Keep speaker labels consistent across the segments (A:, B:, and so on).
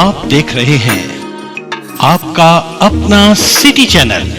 A: आप देख रहे हैं आपका अपना सिटी चैनल।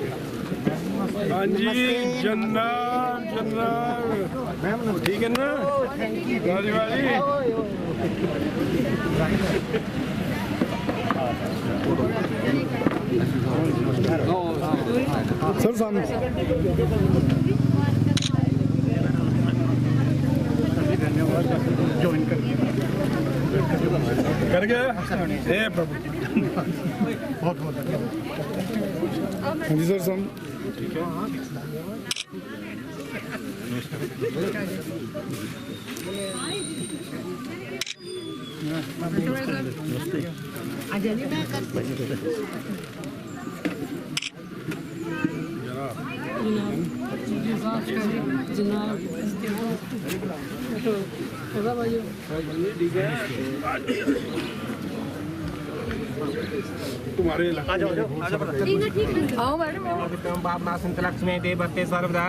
B: हाँ जी जन्नत जन्नत ठीक है ना वाली वाली सर सामने ज्वाइन कर गया ए प्रभु बहुत बहुत हाँ जी सर सामने ठीक है तुम्हारे इलाके
C: आओ मैडम
D: पवित्रम पापनाशंत लक्ष्मी देवते सर्वदा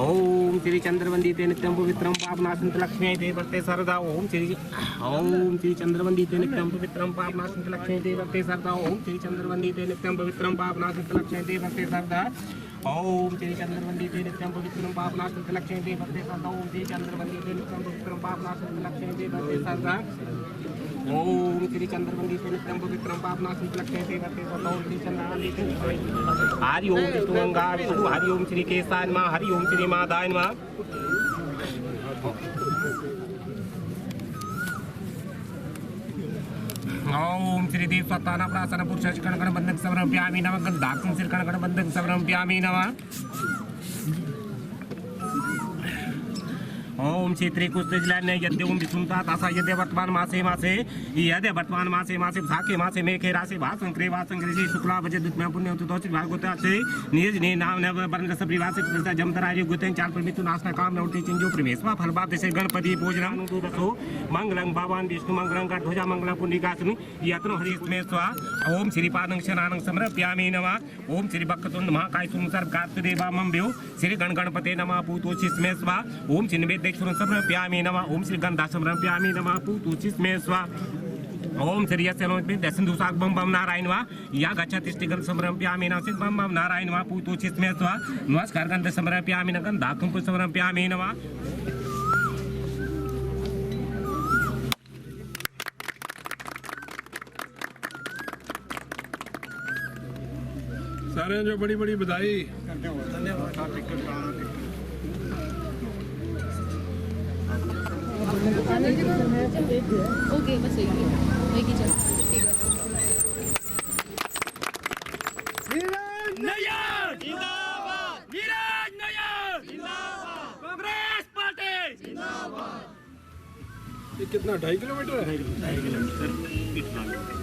D: ओम श्री चंद्रवंदिते नित्यं पवित्रम पापनाशंत लक्ष्मी देवते सर्वदा ओम श्री चंद्रवंदिते नित्यं पवित्रम पापनाशंत लक्ष्मी देवते सर्वदा ओम श्री चंद्रवंदिते नित्यं पवित्रम पापनाशंत लक्ष्मी देवते सर्वदा ओम श्री चंद्रवंदिते नित्यं पवित्रम पापनाशंत लक्ष्मी देवते सर्वदा ओम श्री चंद्रवंदिते नित्यं पवित्रम पापनाशंत लक्ष्मी देवते सर्वदा ओम श्री चंद्रवंदिते नित्यं पवित्रम पापनाशंत लक्ष्मी देवते सर्वदा ओम श्री चंद्रवंदिते हरि ओम विष्णुगंगा विष्णु हरि ओम श्री केशाय नमः हरि ओम श्री माधाय नमः ओम श्री देव सत्ताना प्रासन पुरुष कणकण बंधक समर्पयामि नमः गंधाकं श्री कणकण बंधक समर्पयामि नमः ओम क्षेत्रे कुस्तेजलान्य यद्य ओम विसुमता तासा यद्य वर्तमान मासे मासे यद्य वर्तमान मासे मासे भाके मासे मेखे राशि भासंक्रे वासंक्रे शुक्ला वजह दुत्म्या पुण्य उतोच भागवता से निज ने नाम न वर्ण रस परिवासित प्रजा जमतरारी गुतेन चाल परमितु नाशना काम नौति चिंजो प्रमेशवा फलबाद से गणपति भोजनम दसो मंगलं भगवान विष्णु मंगलं का ध्वजा मंगलं पुण्डिकासनि यत्नो हरिस्मे स्वा ओम श्री पादं शनानं समर्पयामि नमः ओम श्री बक्कतुंड महाकाय सुमसर्व कार्तदेवा मम्भ्यो श्री गणगणपते नमः पूतोचिस्मे स्वा ओम चिन्वेद समर्पयामि नमः ओम श्री गंधा समर्पयामि नमः पूतोचिस्मे स्वा ओम श्री यस्यनोस्मि दशन्दुसाक बम बम नारायण वा या गच्छतिष्ठिगं समर्पयामि नमः श्री बम बम नारायण वा पूतोचिस्मे स्वा नमस्कार गंध समर्पयामि नमः गंधाकं समर्पयामि नमः
B: सारे जो बड़ी बड़ी बधाई
C: ओके बस एक ही चल ठीक है
B: ये कितना 2.5 किलोमीटर है? 2.5 kilometre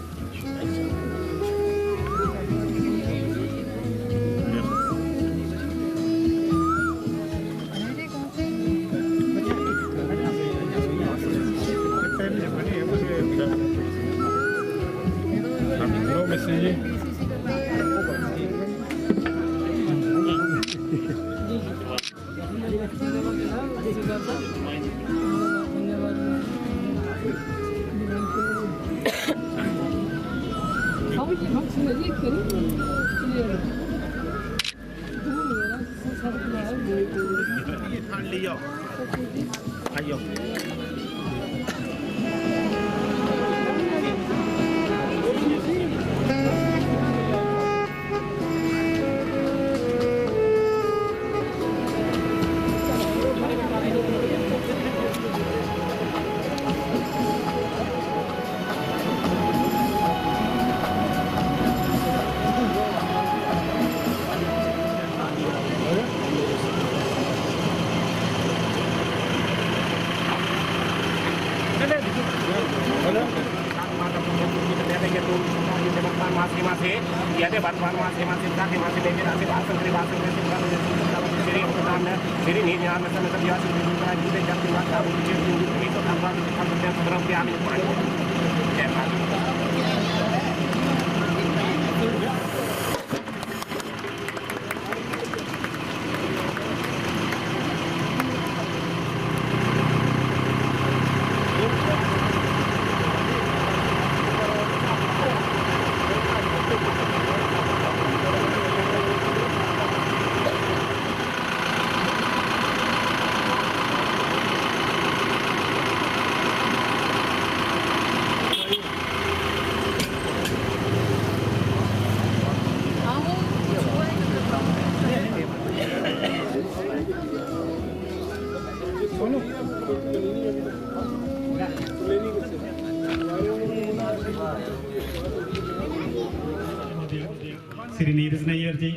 E: Shri Neeraj Nayyar ji,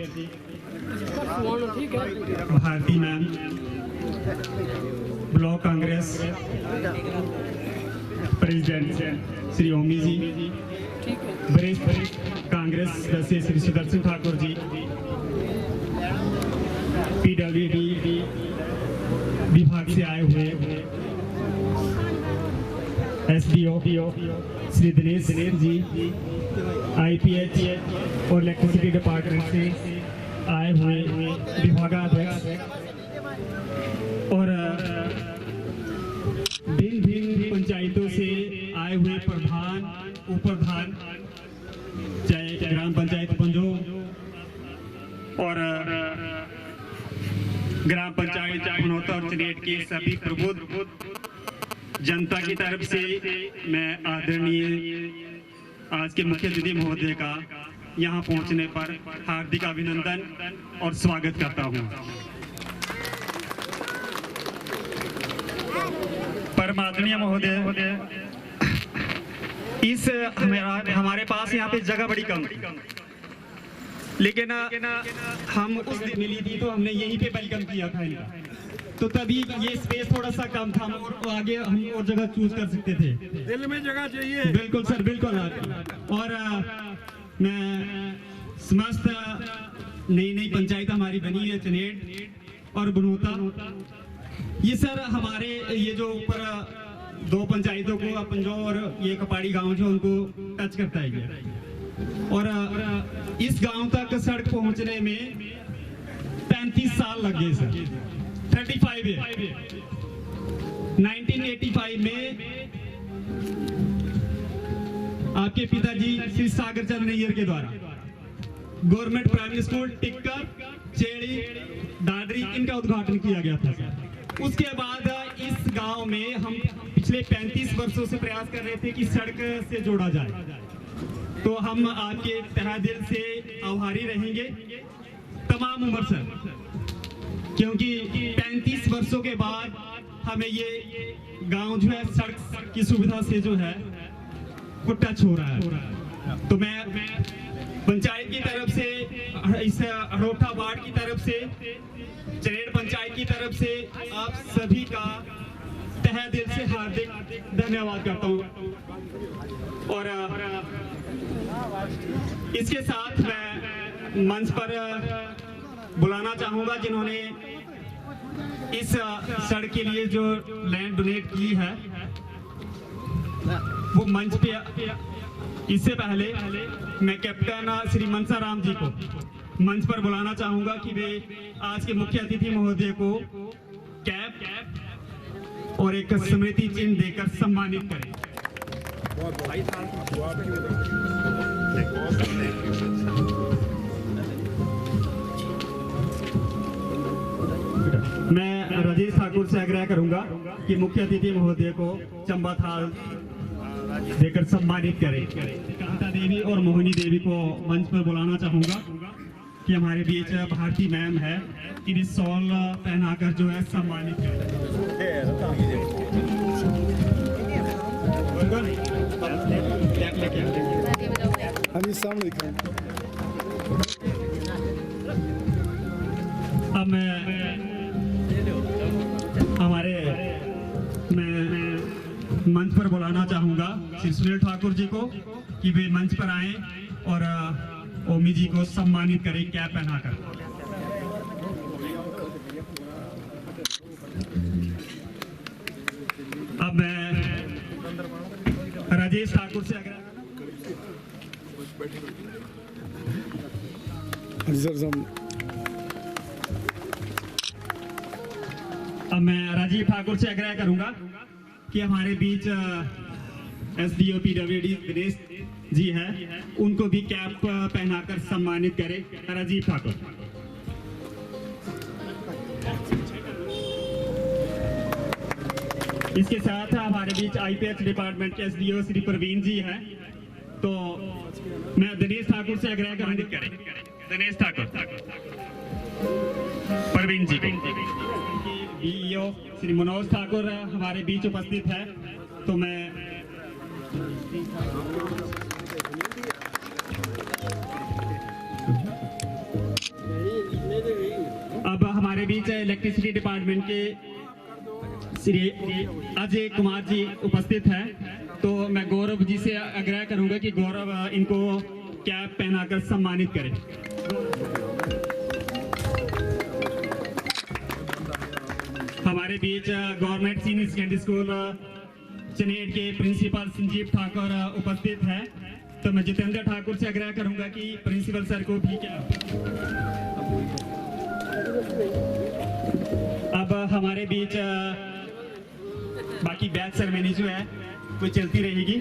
E: Bharti ma'am, block Congress president Shri Omi ji, वरिष्ठ कांग्रेस सदस्य श्री सुदर्शन ठाकुर जी, PWD विभाग से आए हुए SDO श्री दिनेश जी IPH और इलेक्ट्रिसिटी डिपार्टमेंट से आए हुए विभागाध्यक्ष और भिन्न भिन्न पंचायतों से आए हुए प्रधान, उपप्रधान, चाहे ग्राम पंचायत पंजो और ग्राम पंचायत बनौता और चनेट के सभी प्रबुद्ध जनता की तरफ से मैं आदरणीय आज के मुख्य अतिथि महोदय का यहाँ पहुँचने पर हार्दिक अभिनंदन और स्वागत करता हूँ। परमादरणीय महोदय, इस हमारे पास यहाँ पे जगह बड़ी कम थी, लेकिन हम उस दिन मिली थी तो हमने यहीं पे वेलकम किया था इनका, तो तभी ये स्पेस थोड़ा सा कम था और आगे हम और जगह चूज कर सकते थे।
B: दिल में जगह चाहिए।
E: बिल्कुल सर, बिल्कुल। और मैं समस्त नई पंचायत हमारी बनी है, चनेट और बनौता, ये सर हमारे ये जो ऊपर 2 पंचायतों को पंजो और ये कपाड़ी गांव जो उनको टच करता है ये, और इस गांव तक सड़क पहुंचने में 35 साल लग गए सर। 35 है। 1985 में आपके पिताजी श्री सागर चंद नैयर के द्वारा गवर्नमेंट प्राइमरी स्कूल टिक्कर, चेड़ी, दादरी इनका उद्घाटन किया गया था सर। उसके बाद इस गांव में हम पिछले 35 वर्षों से प्रयास कर रहे थे कि सड़क से जोड़ा जाए, तो हम आपके तहे दिल से आभारी रहेंगे तमाम उम्र सर, क्योंकि 35 वर्षों के बाद हमें ये गांव जो है सड़क की सुविधा से जो है वो टच हो रहा है। तो मैं पंचायत की तरफ से, इस अड़ोठा वार्ड की तरफ से, चनेट पंचायत की तरफ से आप सभी का तहे दिल से हार्दिक धन्यवाद करता हूँ। और इसके साथ मैं मंच पर बुलाना चाहूंगा जिन्होंने इस सड़क के लिए जो लैंड डोनेट की है, वो मंच पे। इससे पहले मैं कैप्टन श्री मनसा राम जी को मंच पर बुलाना चाहूंगा कि वे आज के मुख्य अतिथि महोदय को कैप और एक स्मृति चिन्ह देकर सम्मानित करें। मैं राजेश ठाकुर से आग्रह करूंगा कि मुख्य अतिथि महोदय को चंबा थाल देकर सम्मानित करें। कांता देवी और मोहिनी देवी को मंच पर बुलाना चाहूंगा कि हमारे बीच भारती मैम है, इन्हें शॉल पहनाकर जो है सम्मानित करें।
B: सामने
E: अब मैं मंच पर बुलाना चाहूंगा श्री सुनील ठाकुर जी को कि वे मंच पर आए और ओमी जी को सम्मानित करें कैप पहनाकर। अब मैं राजेश ठाकुर से आग्रह करूंगा कि हमारे बीच SDO PWD दिनेश जी है, उनको भी कैप पहनाकर सम्मानित करें। राजीव ठाकुर। इसके साथ हमारे बीच IPH डिपार्टमेंट के SDO श्री प्रवीण जी हैं, तो मैं दिनेश ठाकुर से आग्रह करूंगा। दिनेश ठाकुर, प्रवीण जी BEO श्री मनोज ठाकुर हमारे बीच उपस्थित है, तो मैं अब हमारे बीच इलेक्ट्रिसिटी डिपार्टमेंट के श्री अजय कुमार जी उपस्थित हैं, तो मैं गौरव जी से आग्रह करूंगा कि गौरव इनको कैप पहनाकर सम्मानित करें। हमारे बीच गवर्नमेंट सीनियर सेकेंडरी स्कूल चनेट के प्रिंसिपल संजीव ठाकुर उपस्थित है, तो मैं जितेंद्र ठाकुर से आग्रह करूंगा कि प्रिंसिपल सर को भी क्या अब हमारे बीच बाकी बैच सेरेमनी जो है वो चलती रहेगी।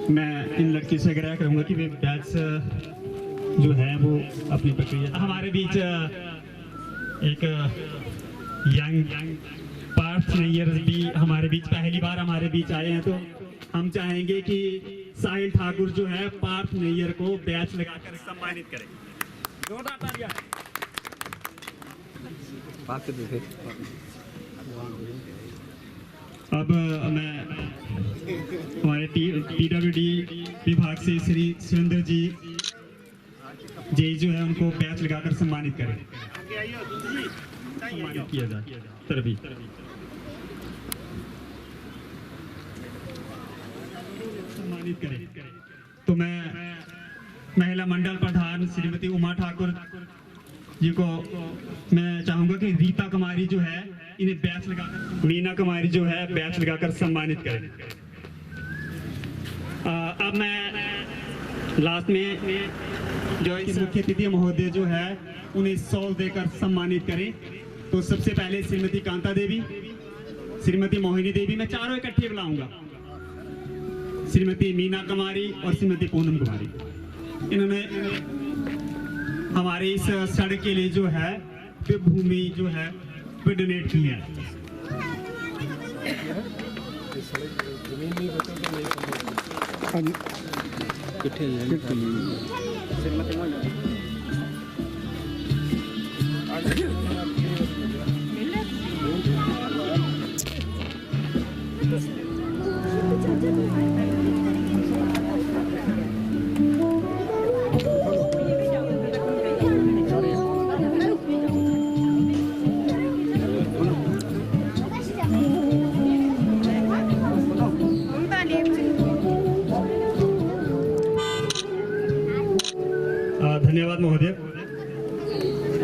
E: मैं इन लड़की से आग्रह करूंगा कि वे बैच जो है वो अपनी प्रक्रिया। हमारे बीच एक यंग पार्थ नैयर भी हमारे बीच पहली बार हमारे बीच आए हैं, तो हम चाहेंगे कि साहिल ठाकुर जो है पार्थ नैयर को बैच लगाकर सम्मानित करें। जोरदार तालियां। अब मैं हमारे PWD विभाग से श्री सुरेंद्र जी जो है उनको बैच लगाकर सम्मानित करें, सम्मानित किया जाए। तरबी सम्मानित करें। तो मैं महिला मंडल प्रधान श्रीमती उमा ठाकुर जी को मैं चाहूंगा कि रीता कुमारी जो है इन्हें बैच लगाकर, मीना कुमारी जो है बैच लगाकर सम्मानित करें। अब मैं लास्ट में जो इस मुख्य अतिथि महोदय जो है उन्हें सॉल देकर सम्मानित करें। तो सबसे पहले श्रीमती कांता देवी, श्रीमती मोहिनी देवी, मैं चारों इकट्ठे बुलाऊंगा, श्रीमती मीना कुमारी और श्रीमती पूनम कुमारी। इन्होंने हमारे इस सड़क के लिए जो है भूमि जो है वो डोनेट की है।
B: हाँ जी
E: धन्यवाद महोदय।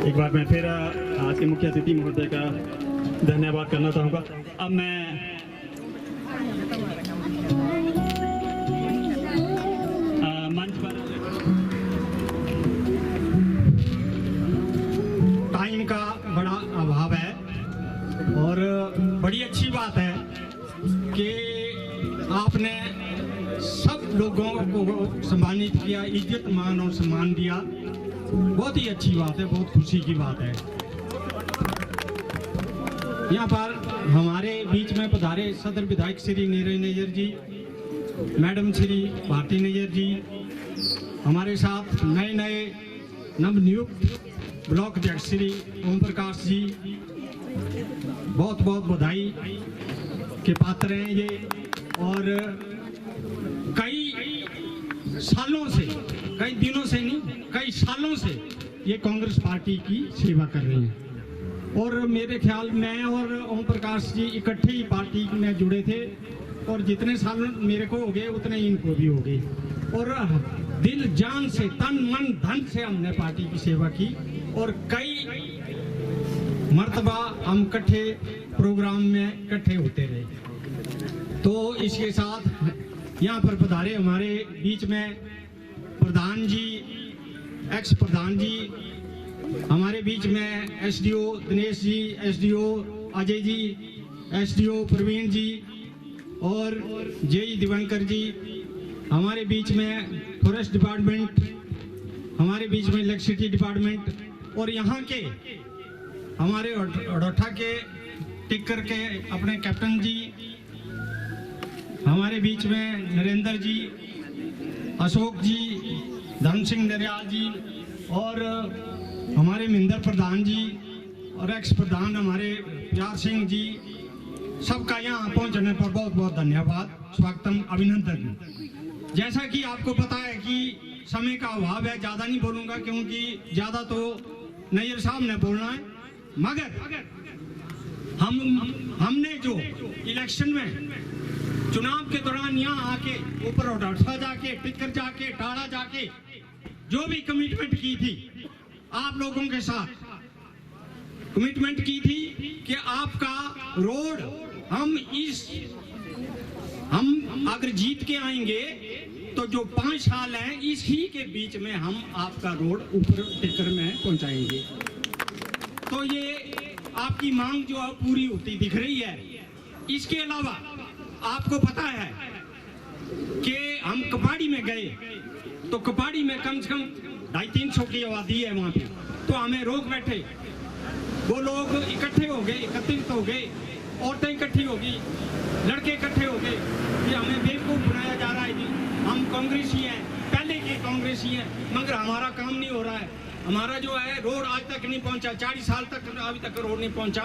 E: एक बार मैं फिर आज के मुख्य अतिथि महोदय का धन्यवाद करना चाहूँगा। अब मैं मंच पर टाइम का बड़ा अभाव है और बड़ी अच्छी बात है कि आपने सब लोगों को सम्मानित किया, इज्जत मान और सम्मान दिया। बहुत ही अच्छी बात है, बहुत खुशी की बात है। यहाँ पर हमारे बीच में पधारे सदर विधायक श्री नीरज नैयर जी, मैडम श्री भारती नैयर जी, हमारे साथ नए नवनियुक्त ब्लॉक अध्यक्ष श्री ओम प्रकाश जी, बहुत बहुत बधाई के पात्र हैं ये। और कई सालों से, कई दिनों से नहीं, कई सालों से ये कांग्रेस पार्टी की सेवा कर रही हैं। और मेरे ख्याल में और ओम प्रकाश जी इकट्ठे ही पार्टी में जुड़े थे और जितने साल मेरे को हो गए उतने इनको भी हो गए। और दिल जान से, तन मन धन से हमने पार्टी की सेवा की और कई मर्तबा हम इकट्ठे प्रोग्राम में इकट्ठे होते रहे। तो इसके साथ यहाँ पर पधारे हमारे बीच में प्रधान जी, एक्स प्रधान जी, हमारे बीच में SDO Dinesh ji, SDO Ajay ji, SDO Praveen जी और जेई दिवाकर जी, हमारे बीच में फॉरेस्ट डिपार्टमेंट, हमारे बीच में इलेक्ट्रिसिटी डिपार्टमेंट और यहाँ के हमारे अडोठा के टिक्कर के अपने कैप्टन जी, हमारे बीच में नरेंद्र जी, अशोक जी, धर्म सिंह नरियाल जी और हमारे महिंदर प्रधान जी और एक्स प्रधान हमारे प्यार सिंह जी, सबका यहाँ पहुँचने पर बहुत बहुत धन्यवाद, स्वागतम, अभिनंदन। जैसा कि आपको पता है कि समय का अभाव है, ज़्यादा नहीं बोलूँगा क्योंकि ज़्यादा तो नैयर साहब ने बोलना है, मगर
F: हमने जो इलेक्शन में चुनाव के दौरान यहाँ आके ऊपर उठा जाके टिक्कर जाके टाड़ा जाके जो भी कमिटमेंट की थी आप लोगों के साथ कमिटमेंट की थी कि आपका रोड हम अगर जीत के आएंगे तो जो 5 साल हैं इसी के बीच में हम आपका रोड ऊपर टिक्कर में पहुंचाएंगे। तो ये आपकी मांग जो है पूरी होती दिख रही है। इसके अलावा आपको पता है कि हम कपाड़ी में गए तो कपाड़ी में कम से कम 250-300 की आबादी है वहाँ पे, तो हमें रोक बैठे। वो लोग इकट्ठे हो गए, एकत्रित हो गए, औरतें इकट्ठी हो गई, लड़के इकट्ठे हो गए कि हमें बेवकूफ़ बनाया जा रहा है जी, हम कांग्रेसी हैं, पहले के कांग्रेसी हैं, मगर हमारा काम नहीं हो रहा है, हमारा जो है रोड आज तक नहीं पहुंचा, 40 साल तक अभी तक रोड नहीं पहुंचा।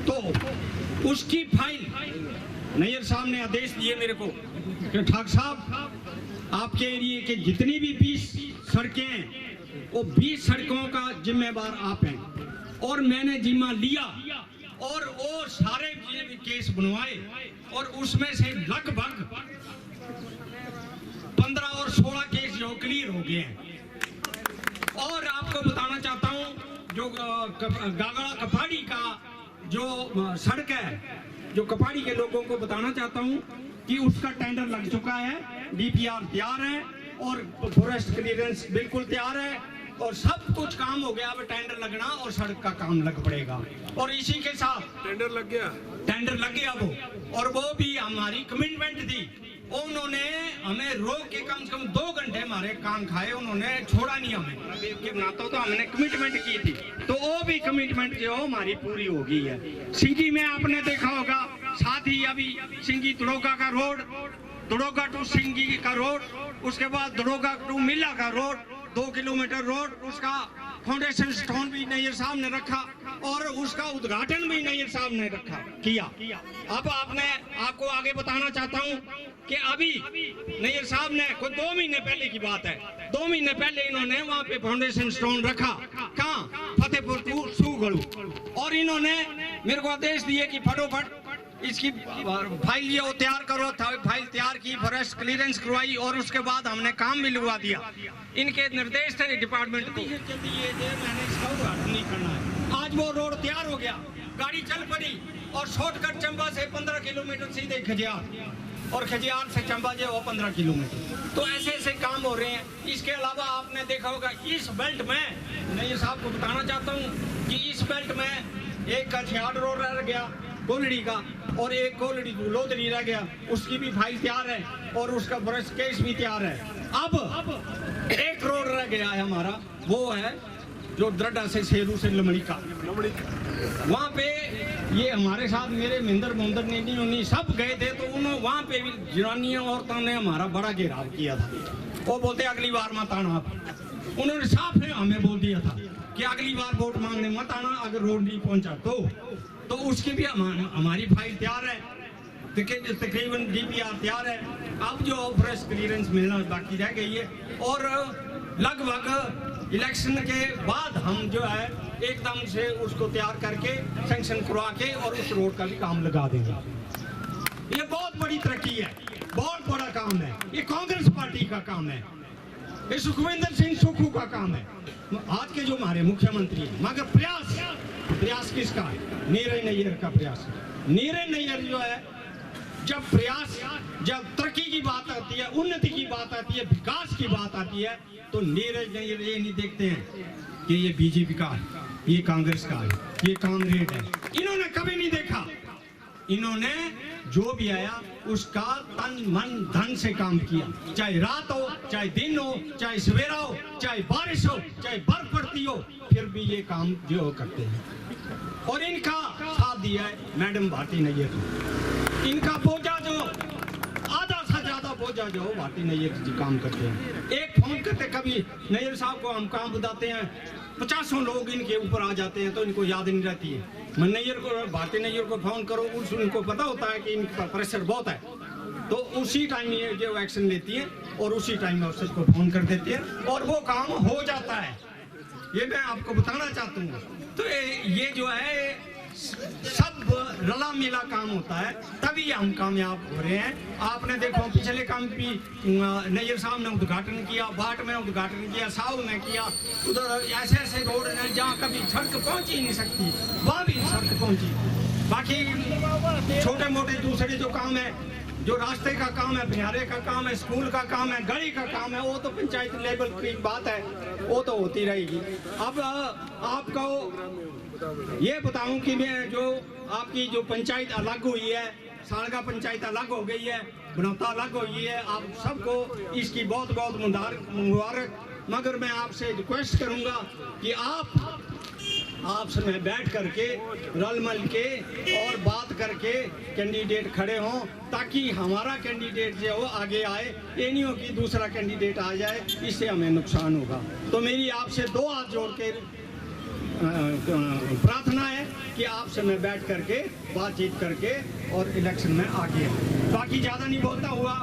F: तो उसकी फाइल नैयर साहब ने आदेश दिए मेरे को कि ठाकुर साहब आपके एरिए के जितनी भी 20 सड़कें हैं वो 20 सड़कों का जिम्मेवार आप हैं। और मैंने जिम्मा लिया और वो सारे केस बनवाए और उसमें से लगभग 15 और 16 केस जो क्लियर हो गए हैं। और आपको बताना चाहता हूं जो गागड़ा कपाड़ी का जो सड़क है, जो कपाड़ी के लोगों को बताना चाहता हूं कि उसका टेंडर लग चुका है, डीपीआर तैयार है और फॉरेस्ट क्लियरेंस बिल्कुल तैयार है और सब कुछ काम हो गया। अब टेंडर लगना और सड़क का काम लग पड़ेगा। और इसी के साथ टेंडर लग गया वो, और वो भी हमारी कमिटमेंट थी। उन्होंने हमें रोक के कम से कम 2 घंटे हमारे कान खाए, उन्होंने छोड़ा नहीं हमें कि बनाता तो हमने कमिटमेंट की थी, तो वो भी कमिटमेंट जो हमारी पूरी हो गई है। सिंगी में आपने देखा होगा, साथ ही अभी सिंगी दड़ोगा का रोड, दड़ोगा टू सिंगी का रोड, उसके बाद दड़ोगा टू मिला का रोड 2 किलोमीटर रोड, उसका फाउंडेशन स्टोन भी नैयर साहब ने रखा और उसका उद्घाटन भी नैयर साहब ने किया। अब आपको आगे बताना चाहता हूं कि अभी नैयर साहब ने कोई 2 महीने पहले की बात है, 2 महीने पहले इन्होंने वहां पे फाउंडेशन स्टोन रखा, कहाँ, फतेहपुर टू सूगढ़, और इन्होंने मेरे को आदेश दिए कि फटोफट इसकी फाइल ये तैयार करो। फाइल तैयार की, फॉरेस्ट क्लियरेंस करवाई और उसके बाद हमने काम भी लगवा दिया। इनके निर्देश थे डिपार्टमेंट को, मैंने इसका उद्घाटन नहीं करना है। आज वो रोड तैयार हो गया, गाड़ी चल पड़ी और शॉर्टकट चंबा से 15 किलोमीटर सीधे खजियार और खजियार से चंबा जो 15 किलोमीटर। तो ऐसे ऐसे काम हो रहे हैं। इसके अलावा आपने देखा होगा इस बेल्ट में, मैं ये साहब को बताना चाहता हूँ कि इस बेल्ट में एक कछियाड़ रोड रह गया कोलड़ी का और एक कोलड़ी लोधरी रह गया, उसकी भी फाइल तैयार है और उसका ब्रश केस भी तैयार है। अब एक रोड रह गया है हमारा, वो है जो दरडा से शेरू से लमड़ी का, वहाँ पे ये हमारे साथ मेरे महिंदर मोहम्मद ने सब गए थे, तो उन्होंने वहाँ पे भी जनानियों औरतों ने हमारा बड़ा घेराव किया था। वो बोलते अगली बार मत आना आप, उन्होंने साफ हमें बोल दिया था कि अगली बार वोट मांगने मत आना अगर रोड नहीं पहुंचा तो उसकी भी हमारी फाइल तैयार है, तकरीबन डीपीआर तैयार है। अब जो फॉरेस्ट क्लियरेंस मिलना बाकी रह गई है और लगभग इलेक्शन के बाद हम जो है एकदम से उसको तैयार करके सैंक्शन करवा के और उस रोड का भी काम लगा देंगे। ये बहुत बड़ी तरक्की है, बहुत बड़ा काम है, ये कांग्रेस पार्टी का काम है, ये सुखविंदर सिंह सुक्खू का काम है, आज के जो हमारे मुख्यमंत्री हैं। मगर प्रयास किसका है? नीरज नैयर का प्रयास। नीरज नैयर जो है जब तरक्की की बात आती है, उन्नति की बात आती है, विकास की बात आती है, तो नीरज नैयर ये नहीं देखते हैं कि ये बीजेपी का है, ये कांग्रेस का है, ये कांग्रेस है। इन्होंने कभी नहीं देखा। इन्होंने जो भी आया उसका तन मन धन से काम किया, चाहे रात हो, चाहे दिन हो, चाहे सवेरा हो, चाहे बारिश हो, चाहे बर्फ पड़ती हो, फिर भी ये काम जो करते हैं। और इनका साथ दिया है मैडम भारती नैयर ने। इनका बोझा जो आधा से ज्यादा बोझा जो भारती नैयर जी काम करते हैं। एक फोन करते कभी नैयर साहब को हम काम बताते हैं, 50 लोग इनके ऊपर आ जाते हैं तो इनको याद नहीं रहती है। मैं नैयर को, भारती नैयर को फोन करो, उनको पता होता है कि इनका प्रेशर बहुत है, तो उसी टाइम ये जो एक्शन लेती है और उसी टाइम में उसको फोन कर देती है और वो काम हो जाता है। ये मैं आपको बताना चाहता हूँ। तो ये जो है सब रला मिला काम होता है तभी हम कामयाब हो रहे हैं। आपने देखो पिछले काम भी नैयर साहब ने उद्घाटन किया, बाट में उद्घाटन किया, साहू ने किया, उधर ऐसे ऐसे रोड हैं जहाँ कभी सड़क पहुँच ही नहीं सकती, वहाँ भी सड़क पहुँची। बाकी छोटे मोटे दूसरे जो काम है, जो रास्ते का काम है, बिहारे का काम है, स्कूल का काम है, गली का काम है, वो तो पंचायत लेवल की बात है, वो तो होती रहेगी। अब आपको ये बताऊं कि मैं जो आपकी जो पंचायत अलग हुई है, सालगा पंचायत अलग हो गई है, बनौता अलग हुई है, आप सबको इसकी बहुत बहुत मुबारक। मगर मैं आपसे रिक्वेस्ट करूंगा कि आपसे में बैठ करके रल मल के और बात करके कैंडिडेट खड़े हों, ताकि हमारा कैंडिडेट जो हो आगे आए, ये नहीं हो कि दूसरा कैंडिडेट आ जाए, इससे हमें नुकसान होगा। तो मेरी आपसे दो हाथ जोड़ के प्रार्थना है कि आपसे मैं बैठ करके बातचीत करके और इलेक्शन में आगे आए। बाकी ज़्यादा नहीं बोलता हुआ,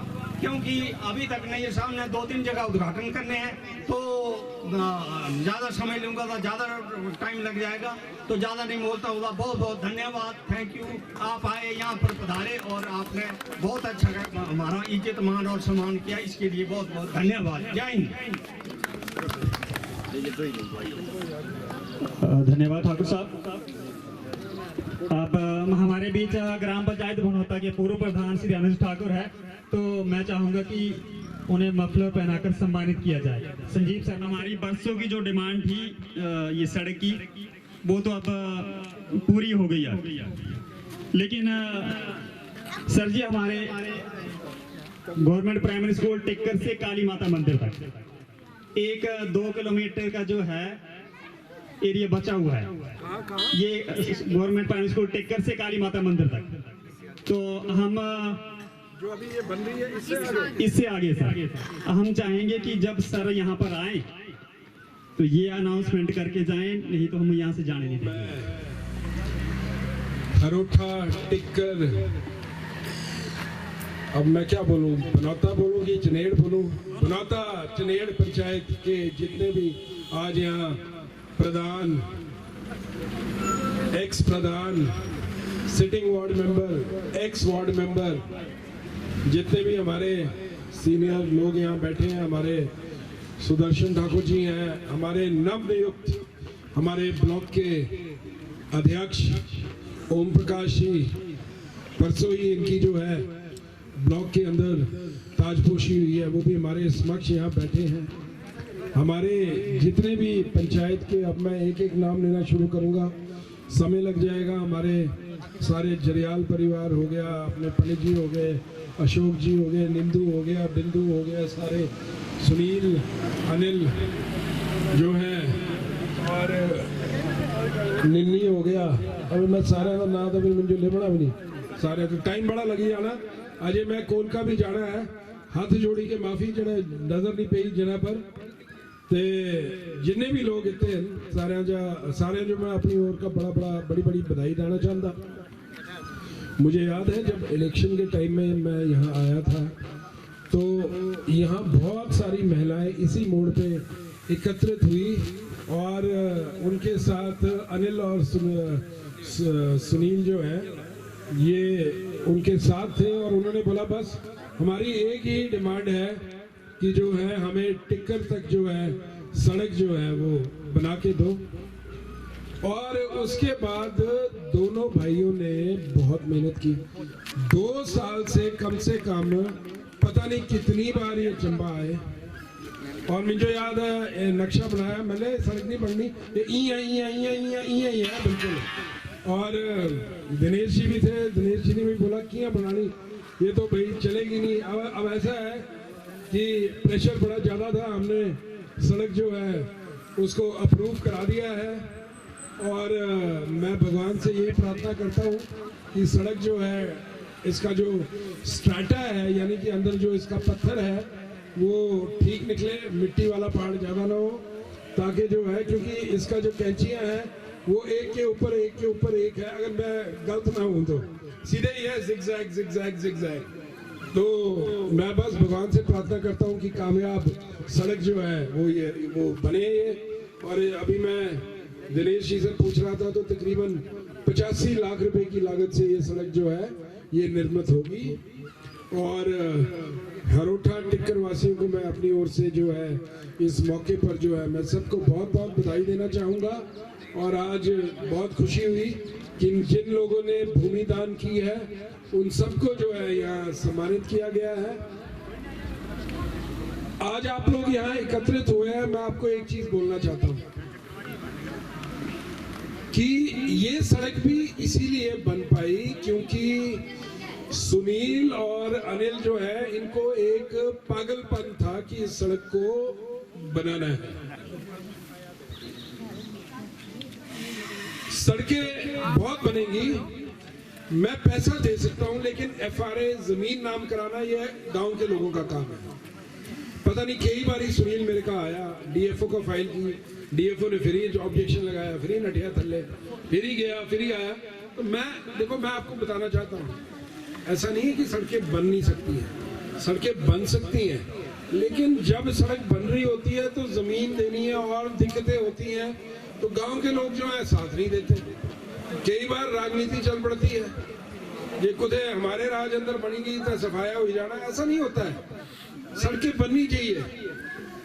F: क्योंकि अभी तक नैयर साहब ने 2-3 जगह उद्घाटन करने हैं, तो ज़्यादा समय लूँगा तो ज़्यादा टाइम लग जाएगा, तो ज़्यादा नहीं बोलता हुआ। बहुत बहुत धन्यवाद, थैंक यू। आप आए यहाँ पर पधारे और आपने बहुत अच्छा हमारा इज्जत मान और सम्मान किया, इसके लिए बहुत बहुत धन्यवाद। जय हिंद।
E: धन्यवाद ठाकुर साहब। अब हमारे बीच ग्राम पंचायत बनौता के पूर्व प्रधान श्री अनुज ठाकुर है, तो मैं चाहूंगा कि उन्हें मफलर पहनाकर सम्मानित किया जाए। संजीव सर, हमारी बरसों की जो डिमांड थी ये सड़क की, वो तो अब पूरी हो गई है, लेकिन सर जी हमारे गवर्नमेंट प्राइमरी स्कूल टिक्कर से काली माता मंदिर तक 1-2 किलोमीटर का जो है एरिया बचा हुआ है, ये गवर्नमेंट प्राइमरी स्कूल टिक्कर से काली माता मंदिर तक। तो हम
B: जो अभी ये बन रही है
E: इससे आगे सर हम चाहेंगे कि जब सर यहाँ पर आए तो ये अनाउंसमेंट करके जाएं, नहीं तो हम यहाँ से जाने नहीं देंगे।
G: हरोठा टिक्कर, अब मैं क्या बोलूं, बनौता बोलूं कि चनेड़ बोलूं? बनौता चनेड़ पंचायत के जितने भी आज यहाँ प्रधान, एक्स प्रधान, sitting ward member, ex ward member, जितने भी हमारे सीनियर लोग यहाँ बैठे हैं, हमारे सुदर्शन ठाकुर जी हैं, हमारे नवनियुक्त हमारे ब्लॉक के अध्यक्ष ओम प्रकाश जी, परसों ही इनकी जो है ब्लॉक के अंदर ताजपोशी हुई है, वो भी हमारे समक्ष यहाँ बैठे हैं। हमारे जितने भी पंचायत के, अब मैं एक एक नाम लेना शुरू करूँगा, समय लग जाएगा। हमारे सारे जरियाल परिवार हो गया, अपने पंडित जी हो गए, अशोक जी हो गए, निंदू हो गया, बिंदु हो गया, सारे सुनील, अनिल जो हैं, और निन्नी हो गया। अब मैं सारे का नाम तो मुझे लेना भी नहीं, सारे तो टाइम बड़ा लगी जाना। अजय मैं कोलका भी जाना है, हाथ जोड़ी के माफी जरा नजर नहीं पई जना पर, ते जिन्ने भी लोग इतने सारे जो मैं अपनी ओर का बड़ी बड़ी बधाई देना चाहता। मुझे याद है जब इलेक्शन के टाइम में मैं यहाँ आया था, तो यहाँ बहुत सारी महिलाएं इसी मोड़ पे एकत्रित हुई और उनके साथ अनिल और सुनील जो है ये उनके साथ थे, और उन्होंने बोला बस हमारी एक ही डिमांड है कि जो है हमें टिक्कर तक जो है सड़क जो है वो बना के दो। और उसके बाद दोनों भाइयों ने बहुत मेहनत की, 2 साल से कम पता नहीं कितनी बार ये चंबा आए, और मुझे याद है नक्शा बनाया मैंने, सड़क नहीं बननी, ये है बिल्कुल। और दिनेश जी भी थे, दिनेश जी ने भी बोला किया बनानी, ये तो भाई चलेगी नहीं। अब ऐसा है कि प्रेशर बड़ा ज़्यादा था, हमने सड़क जो है उसको अप्रूव करा दिया है, और मैं भगवान से ये प्रार्थना करता हूँ कि सड़क जो है, इसका जो स्ट्राटा है यानी कि अंदर जो इसका पत्थर है वो ठीक निकले, मिट्टी वाला पहाड़ ज़्यादा ना हो, ताकि जो है, क्योंकि इसका जो कैंचियाँ हैं वो एक के ऊपर एक है, अगर मैं गलत ना हूँ तो सीधे ही है, जिगजैग जिगजैग जिगजैग। तो मैं बस भगवान से प्रार्थना करता हूँ कि कामयाब सड़क जो है वो बने ये। और अभी मैं दिनेश जी से पूछ रहा था तो तकरीबन 85 लाख रुपए की लागत से ये सड़क जो है ये निर्मित होगी। और हरोठा टिक्कर वासियों को मैं अपनी ओर से जो है इस मौके पर जो है मैं सबको बहुत बहुत बधाई देना चाहूँगा। और आज बहुत खुशी हुई कि जिन लोगों ने भूमि दान की है उन सबको जो है यहाँ सम्मानित किया गया है। आज आप लोग यहाँ एकत्रित हुए हैं, मैं आपको एक चीज बोलना चाहता हूँ कि ये सड़क भी इसीलिए बन पाई क्योंकि सुनील और अनिल जो है इनको एक पागलपन था कि इस सड़क को बनाना है। सड़कें बहुत बनेंगी, मैं पैसा दे सकता हूं, लेकिन FRA जमीन नाम कराना ये गांव के लोगों का काम है। पता नहीं कई बार ही सुनील मेरे का आया, DFO को फाइल की, DFO ने फिर ही ऑब्जेक्शन लगाया, फिर ही नटिया थल्ले, फिर ही गया, फिर ही आया। तो मैं आपको बताना चाहता हूँ, ऐसा नहीं है कि सड़कें बन नहीं सकती हैं, सड़कें बन सकती हैं, लेकिन जब सड़क बन रही होती है तो जमीन देनी है और दिक्कतें होती हैं तो गांव के लोग जो है साथ नहीं देते। कई बार राजनीति चल पड़ती है, ये खुद है हमारे राज अंदर बनी गई तो सफाया हो जाना, ऐसा नहीं होता है। सड़कें बननी चाहिए,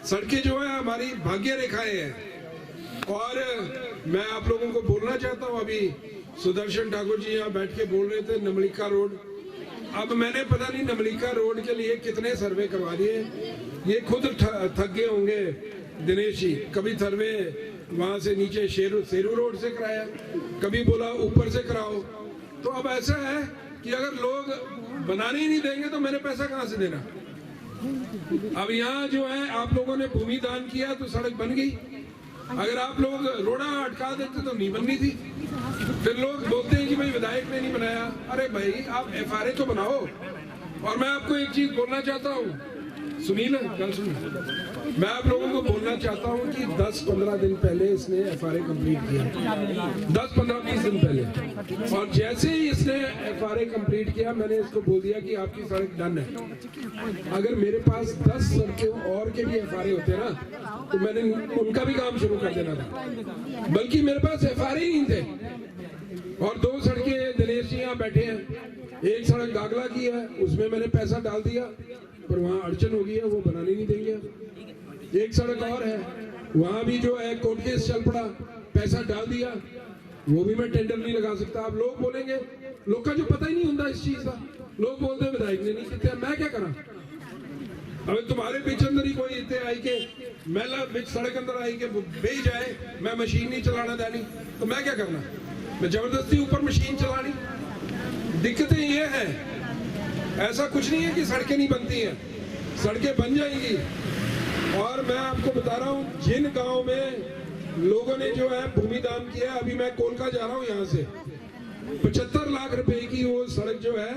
G: सड़कें जो है हमारी भाग्य रेखाएं हैं। और मैं आप लोगों को बोलना चाहता हूँ, अभी सुदर्शन ठाकुर जी यहाँ बैठ के बोल रहे थे नमलिका रोड, अब मैंने पता नहीं नमलिका रोड के लिए कितने सर्वे करवा दिए, ये खुद थक गए होंगे दिनेश जी। कभी सर्वे वहां से नीचे शेरू रोड से कराया, कभी बोला ऊपर से कराओ। तो अब ऐसा है कि अगर लोग बनाने ही नहीं देंगे तो मैंने पैसा कहां से देना। अब यहाँ जो है आप लोगों ने भूमि दान किया तो सड़क बन गई, अगर आप लोग रोड़ा अटका देते तो नहीं बननी थी। फिर लोग बोलते हैं कि भाई विधायक ने नहीं बनाया, अरे भाई आप FRA तो बनाओ। और मैं आपको एक चीज बोलना चाहता हूँ, सुनील कल सुन, मैं आप लोगों को बोलना चाहता हूँ कि 10-15 दिन पहले इसने FRA कंप्लीट किया, 10-15-20 दिन पहले, और जैसे ही इसने FRA कंप्लीट किया मैंने इसको बोल दिया कि आपकी सड़क डन है। अगर मेरे पास 10 सड़कें और के भी FRA होते ना तो मैंने उनका भी काम शुरू कर देना था, बल्कि मेरे पास FRA ही नहीं थे। और 2 सड़कें दिनेश जी यहाँ बैठे हैं, एक सड़क गागला की है, उसमें मैंने पैसा डाल दिया पर वहाँ अड़चन हो गई है, वो बनाने नहीं देंगे। एक सड़क और है, वहाँ भी जो है कोर्ट केस चल पड़ा, पैसा डाल दिया, वो भी मैं टेंडर नहीं लगा सकता। अब लोग बोलेंगे, लोग का जो पता ही नहीं होता इस चीज का, लोग बोलते हैं विधायक ने नहीं किया, मैं क्या करा। अब तुम्हारे बीच अंदर ही कोई इतने आई के मेला बीच सड़क अंदर आई के बे जाए, मैं मशीन नहीं चलाना देनी, तो मैं क्या करना, मैं जबरदस्ती ऊपर मशीन चलानी। दिक्कतें ये हैं, ऐसा कुछ नहीं है कि सड़कें नहीं बनती हैं, सड़कें बन जाएंगी। और मैं आपको बता रहा हूँ जिन गांव में लोगों ने जो है भूमि दान किया, अभी मैं कोलका जा रहा हूँ यहाँ से, 75 लाख रुपए की वो सड़क जो है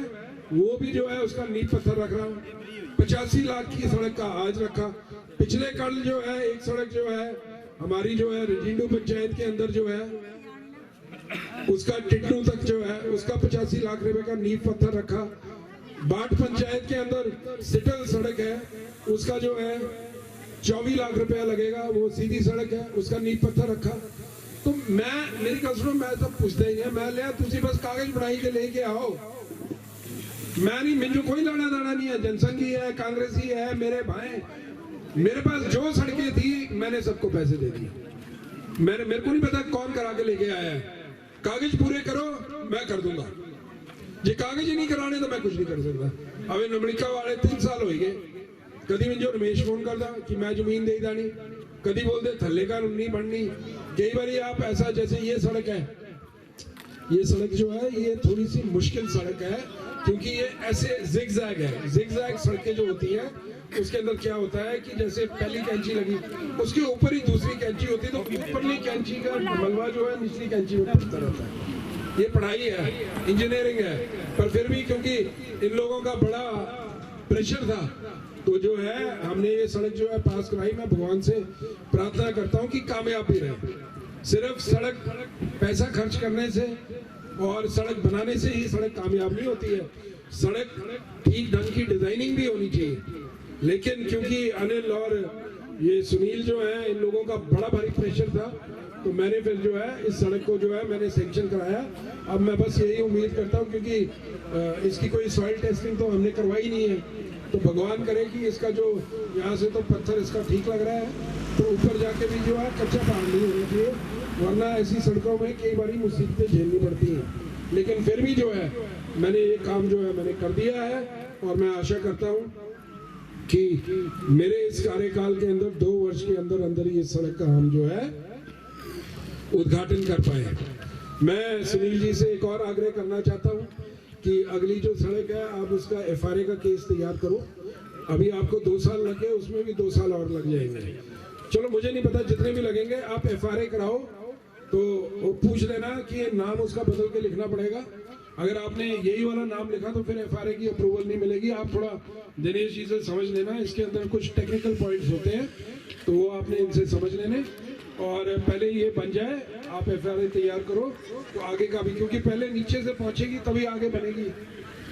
G: वो भी जो है उसका नींव पत्थर रख रहा हूँ। 85 लाख की सड़क का आज रखा। पिछले कल जो है एक सड़क जो है हमारी जो है रजिंडू पंचायत के अंदर जो है उसका टिट्टू तक जो है उसका 85 लाख रुपए का नींव पत्थर रखा। बाट पंचायत के अंदर सिटल सड़क है, उसका जो है 24 लाख रुपया लगेगा, वो सीधी सड़क है, उसका नींव पत्थर रखा। तो मैं मेरी कसम मैं सब पूछते ही है, मैं लिया तुझे बस कागज बनाई के लेके आओ, मैं नहीं, मुझे कोई लाना दाना नहीं है, जनसंघी है, कांग्रेसी है, मेरे भाई, मेरे पास जो सड़कें थी मैंने सबको पैसे दे दिए। मेरे को नहीं पता कौन करा के लेके आया है, कागज पूरे करो मैं कर दूंगा, जे कागज ही नहीं कराने तो मैं कुछ नहीं कर सकता। अब नमलिका वाले 3 साल हो गए, कभी मुझे रमेश फोन करता कि मैं जमीन दे दानी, कभी बोलते थल्ले का नहीं बननी। कई बार आप ऐसा, जैसे ये सड़क है, ये सड़क जो है ये थोड़ी सी मुश्किल सड़क है क्योंकि ये ऐसे जिगजैग है। जिगजैग सड़कें जो होती हैं उसके अंदर क्या होता है कि जैसे पहली कैंची लगी उसके ऊपर ही दूसरी कैंची होती है, तो ऊपरली कैंची का मलबा जो है निचली कैंची में पड़ता रहता है। ये पढ़ाई है, इंजीनियरिंग है, पर फिर भी क्योंकि इन लोगों का बड़ा प्रेशर था तो जो है हमने ये सड़क जो है पास कराई। मैं भगवान से प्रार्थना करता हूँ कि कामयाबी रहे। सिर्फ सड़क पैसा खर्च करने से और सड़क बनाने से ही सड़क कामयाब नहीं होती है, सड़क ठीक ढंग की डिजाइनिंग भी होनी चाहिए। लेकिन क्योंकि अनिल और ये सुनील जो है इन लोगों का बड़ा भारी प्रेशर था तो मैंने फिर जो है इस सड़क को जो है मैंने सेंक्शन कराया। अब मैं बस यही उम्मीद करता हूँ, क्योंकि इसकी कोई सॉइल टेस्टिंग तो हमने करवाई नहीं है, तो भगवान करे कि इसका जो यहाँ से तो पत्थर इसका ठीक लग रहा है, तो ऊपर जाके भी जो है कच्चा पहाड़ नहीं होना चाहिए, वरना ऐसी सड़कों में कई बार मुसीबतें झेलनी पड़ती हैं। लेकिन फिर भी जो है मैंने ये काम जो है मैंने कर दिया है, और मैं आशा करता हूँ कि मेरे इस कार्यकाल के अंदर 2 वर्ष के अंदर अंदर ये सड़क का हम जो है उद्घाटन कर पाए। मैं सुनील जी से एक और आग्रह करना चाहता हूँ कि अगली जो सड़क है आप उसका FRA का केस तैयार करो। अभी आपको 2 साल लगे, उसमें भी 2 साल और लग जाएंगे। चलो मुझे नहीं पता जितने भी लगेंगे, आप FRA कराओ तो वो पूछ लेना कि नाम उसका बदल के लिखना पड़ेगा। अगर आपने यही वाला नाम लिखा तो फिर FRA की अप्रूवल नहीं मिलेगी। आप थोड़ा दिनेश जी से समझ लेना, इसके अंदर कुछ टेक्निकल पॉइंट्स होते हैं, तो वो आपने इनसे समझ लेने, और पहले ये बन जाए आप FRA तैयार करो तो आगे का भी, क्योंकि पहले नीचे से पहुंचेगी तभी आगे बनेगी।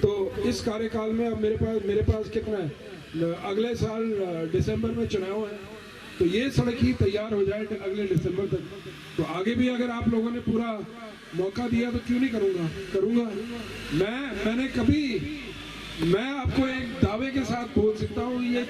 G: तो इस कार्यकाल में अब मेरे पास कितना है, अगले साल दिसंबर में चुनाव है, तो ये सड़क ही तैयार हो जाए अगले दिसंबर तक, तो आगे भी अगर आप लोगों ने पूरा मौका दिया तो क्यों नहीं करूंगा। मैं आपको एक दावे के साथ बोल सकता हूँ, ये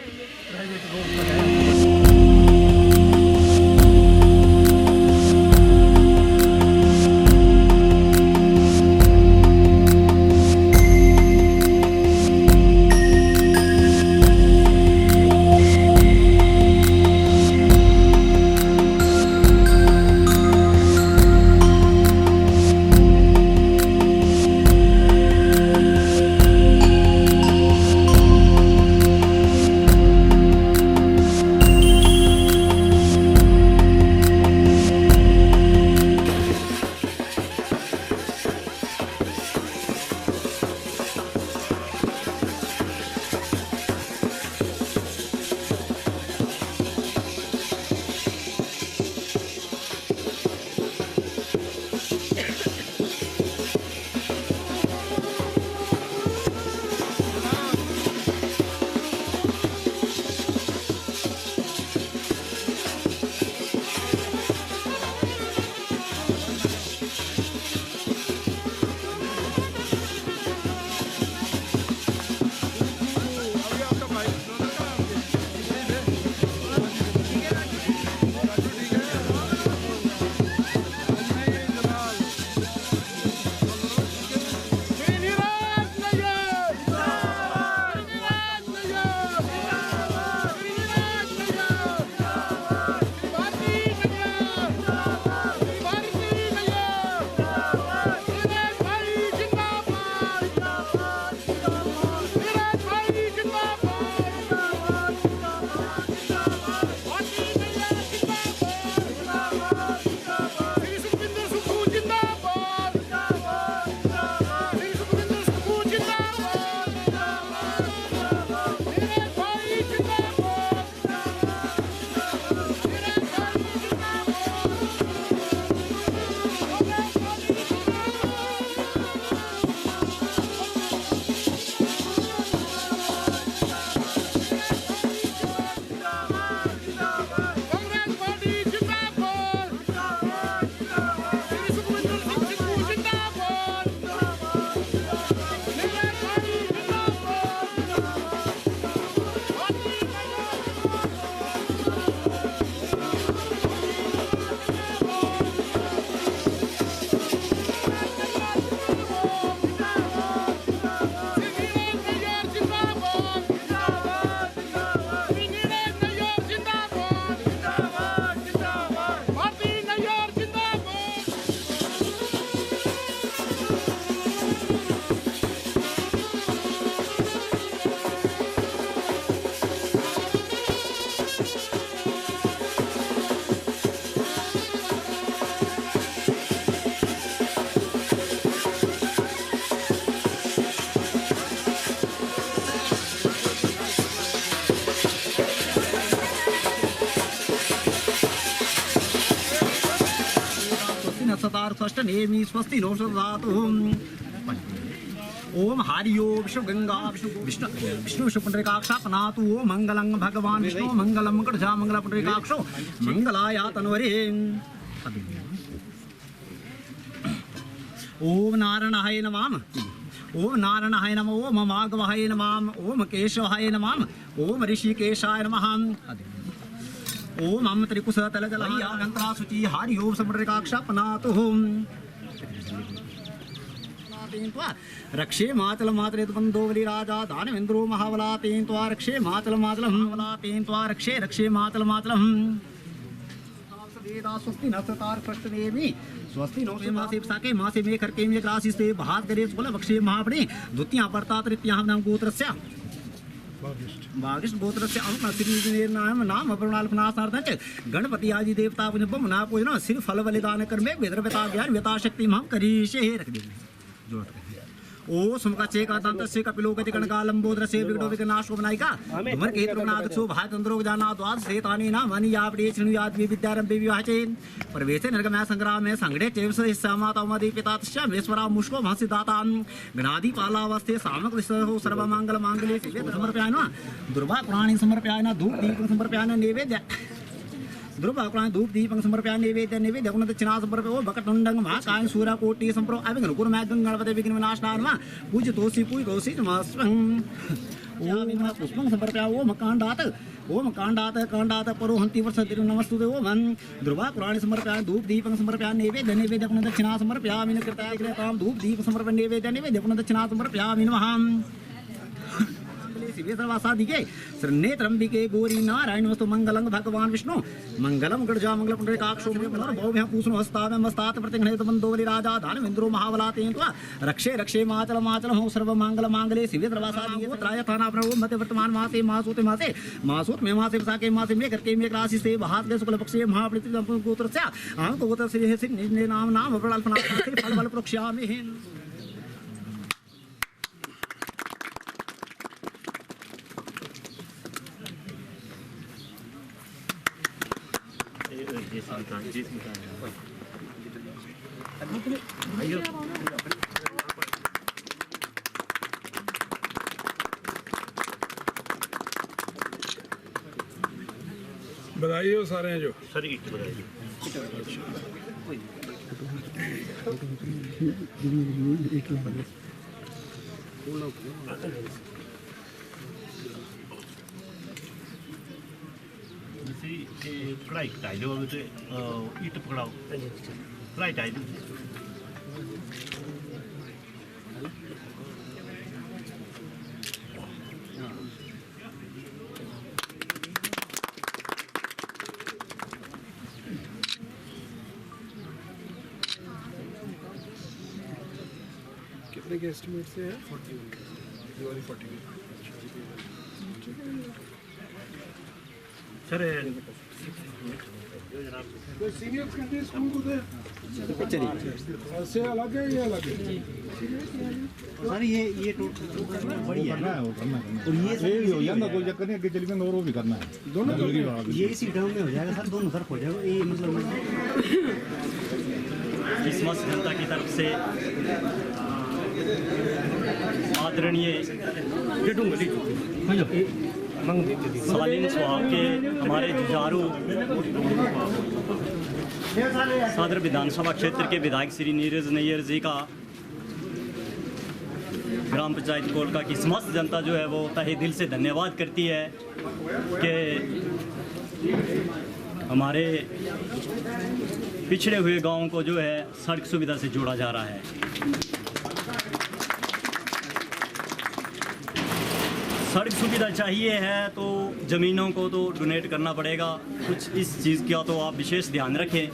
H: नेमी स्वस्ति नो ददातु। ओम हरियो विष्णु गंगा विष्णु विष्णु पुंडरीकाक्षापनातु। ओम मंगलम भगवान विष्णु मंगलम गणजा मंगल पुंडरीकाक्षो मंगलाय तन्वरे। ओम नारायणाय नमः। ओम नारायणाय नमः। ओम माघवाय नमः। ओम केशवाय नमः। ओम ऋषिकेशाय नमः। ओम हम त्रिकुशतल जलंतरा शुचि हरि ओम समृकाक्षपनातु रक्षे मातल मातरे बंधो बलि राजा दानवेंद्रो महाबला तेन त्वा रक्षे मातल मातल हमला तेन त्वा रक्षे रक्षे मातल मातल स्वस्ति नस्तार कृष्णदेवी स्वस्ति नो मे मासे साके मासे मे खरके मे क्लासिस ते भात करे सुबल बक्षे महापणे द्वितीया परता तृतीया नाम गोत्रस्य बागिष्ठ गोत्रस्य श्री नाम नाम अपर्णाल्पनासार्थंच गणपति आदि देवता पुण्यम ना पूजन सिर फल बलिदान कर्मे वेदर्वता ज्ञान व्यता शक्ति हम करीशे रख दे ओ समकाचे का दंतस्य कपिलोगति कणकालंबोद्रसे विगडो विघ्नाशो बनाइका धमर केतुनादक्षो भातंद्रो जाना द्वाद सेतानि नाम अनियापडे श्रीनुयाद विद्यारंभे विवाचे प्रवेशे नरकमय संग्राम में संगडे चेवस हिस्सामातामदि पितातस्य मेश्वरा मुष्को महसिदाता गणादि पालावस्थे सामक विसहो सर्व मंगल मांगल्ये शिवे समर्पयामि दुर्वा पुराणी समर्पयामि धूप दीप समर्पयामि नैवेद्य ध्रुवाकुलां धूप दीपं समर्पयामि नैवेद्य नैवेद्य गुणदक्षिणा समर्पयो भकटुंडं महाकाय सूर्यकोटि संप्रो अविघ्न गुरुमैद्यं गणपते विघ्न विनाशनाय नमः पूज्यतोषि पूजतोषि नमस्वं ओम पुष्पं समर्पयामि ओम कांडात परोहन्ति वर्षतिरु नमस्तुते ओम ध्रुवाकुलां समर्पयामि धूप दीपं समर्पयामि नैवेद्य नैवेद्य गुणदक्षिणा समर्पयामि कृताय धूप दीप समर्पयामि नैवेद्य नैवेद्य गुणदक्षिणा समर्पयामि नमः शिवे सर्वासाधिके श्रन्नेत्रंबिके गौरी नारायण वस्तु मंगलं भगवान विष्णु मंगलम गणजा मंगल पुंडरीकाक्षो भौभ्य पूष्णो हस्ताभ्यं हस्तात् प्रतिघ्नेत बंधो बलि राजा दानवेंद्रो महाबला तेन त्वा रक्षे रक्षे माचल माचल हो सर्व मंगल मांगले शिवे सर्वासाधिके त्राय थाना प्रभु मते वर्तमान मासे मासोते मासे मासोत मे मासे साके मासे मे करके मे राशि से भात के शुक्ल पक्षे महाप्रीति गोत्रस्य अहं गोत्रस्य निज नाम नाम प्रकल्पना फल फल प्रोक्ष्यामि
G: बधाई हो सारे जो
A: सर एक बधाई कढ़ाई कटाई लो तो ईट पकड़ाओ कढ़ाई टाई दो
G: कितने के एस्टिमेट से है 41 दिवाली 41
A: सर
G: सीनियर्स कहते हैं स्कूल को दे से अलग है ये अलग है
H: सर ये टोटल बढ़िया है
B: वो करना और ये हो जाएगा कोई चक्कर नहीं आगे चल के और वो भी करना है दोनों
H: ये इसी टर्म में हो जाएगा सर दोनों सर हो जाएगा ये मतलब
I: क्रिसमस जनता की तरफ से आदरणीय सालिन स्वाब के हमारे जुझारू सदर विधानसभा क्षेत्र के विधायक श्री नीरज नैयर जी का ग्राम पंचायत कोलका की समस्त जनता जो है वो तहे दिल से धन्यवाद करती है कि हमारे पिछड़े हुए गांवों को जो है सड़क सुविधा से जोड़ा जा रहा है। सड़क सुविधा चाहिए है तो ज़मीनों को तो डोनेट करना पड़ेगा। कुछ इस चीज़ का तो आप विशेष ध्यान रखें।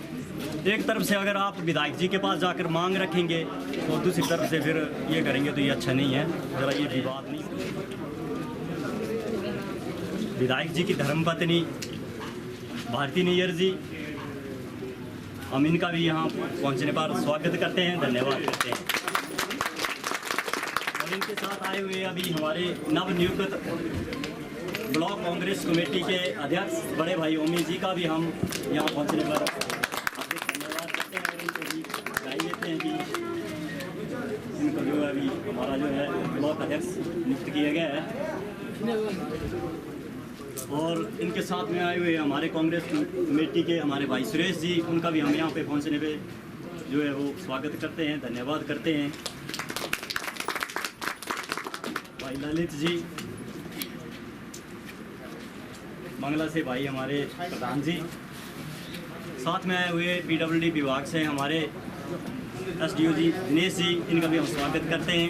I: एक तरफ से अगर आप विधायक जी के पास जाकर मांग रखेंगे तो दूसरी तरफ से फिर ये करेंगे तो ये अच्छा नहीं है। ज़रा ये विवाद नहीं। विधायक जी की धर्मपत्नी भारती नैयर जी, हम इनका भी यहाँ पहुँचने पर स्वागत करते हैं, धन्यवाद करते हैं। और इनके साथ आए हुए अभी हमारे नवनियुक्त ब्लॉक कांग्रेस कमेटी के अध्यक्ष बड़े भाई ओमी जी का भी हम यहाँ पहुँचने पर धन्यवाद करते हैं और इनको भी बधाई देते हैं कि इनको जो है अभी हमारा जो है ब्लॉक अध्यक्ष नियुक्त किया गया है। और इनके साथ में आए हुए हमारे कांग्रेस कमेटी के हमारे भाई सुरेश जी, उनका भी हम यहाँ पे पहुँचने पे जो है वो स्वागत करते हैं, धन्यवाद करते हैं। भाई ललित जी, मंगला से भाई हमारे प्रधान जी, साथ में आए हुए पीडब्ल्यूडी विभाग से हमारे एसडीओ जी दिनेश जी, इनका भी हम स्वागत करते हैं।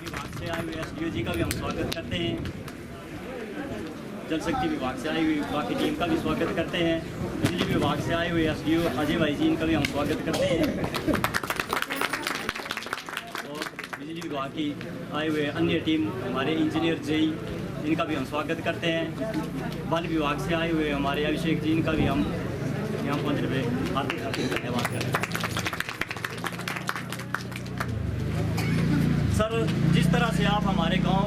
I: विभाग से आए हुए एसडीओ जी का भी हम स्वागत करते हैं। जल शक्ति विभाग से आई हुई बाकी टीम का भी स्वागत करते हैं। बिजली विभाग से आए हुए एसडीओ अजय भाई जी, इनका भी हम स्वागत करते हैं। और बिजली विभाग की आए हुए अन्य टीम हमारे इंजीनियर जेई, इनका भी हम स्वागत करते हैं। बाल विभाग से आए हुए हमारे अभिषेक जी, इनका भी हम यहाँ पहुँचने पे हार्दिक हार्दिक धन्यवाद करते हैं। सर, जिस तरह से आप हमारे गांव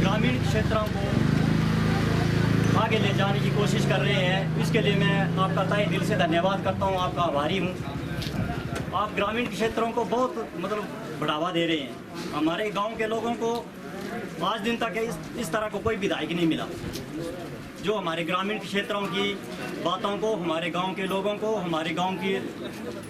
I: ग्रामीण क्षेत्रों को आगे ले जाने की कोशिश कर रहे हैं, इसके लिए मैं आपका तहे दिल से धन्यवाद करता हूँ, आपका आभारी हूँ। आप ग्रामीण क्षेत्रों को बहुत बढ़ावा दे रहे हैं। हमारे गांव के लोगों को आज दिन तक इस तरह को कोई विधायक नहीं मिला जो हमारे ग्रामीण क्षेत्रों की बातों को, हमारे गांव के लोगों को, हमारे गांव की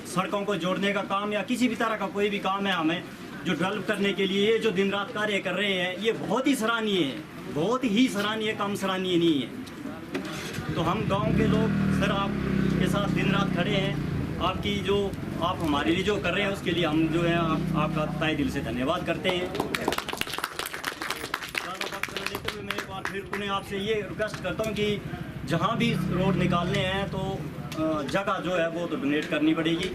I: सड़कों को जोड़ने का काम या किसी भी तरह का कोई भी काम है हमें जो डेवलप करने के लिए जो दिन रात कार्य कर रहे हैं, ये बहुत ही सराहनीय है, बहुत ही सराहनीय, कम सराहनीय नहीं है। तो हम गांव के लोग सर आपके साथ दिन रात खड़े हैं। आपकी जो आप हमारे लिए जो कर रहे हैं उसके लिए हम जो है आपका तहे दिल से धन्यवाद करते हैं। फिर पुनः आपसे ये रिक्वेस्ट करता हूँ कि जहाँ भी रोड निकालने हैं तो जगह जो है वो तो डोनेट करनी पड़ेगी,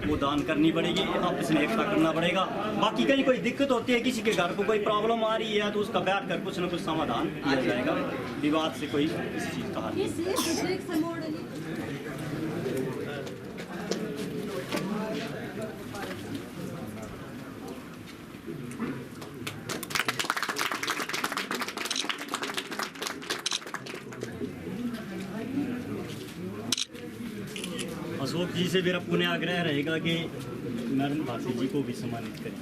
I: वो दान करनी पड़ेगी, आपस में एकता करना पड़ेगा। बाकी कहीं कोई दिक्कत होती है, किसी के घर को कोई प्रॉब्लम आ रही है तो उसका बैठ कर कुछ न कुछ समाधान किया जाएगा। विवाद से कोई किसी चीज़ का हल। अशोक जी से मेरा पुनः आग्रह रहेगा कि मैडम भासी जी को भी सम्मानित करें।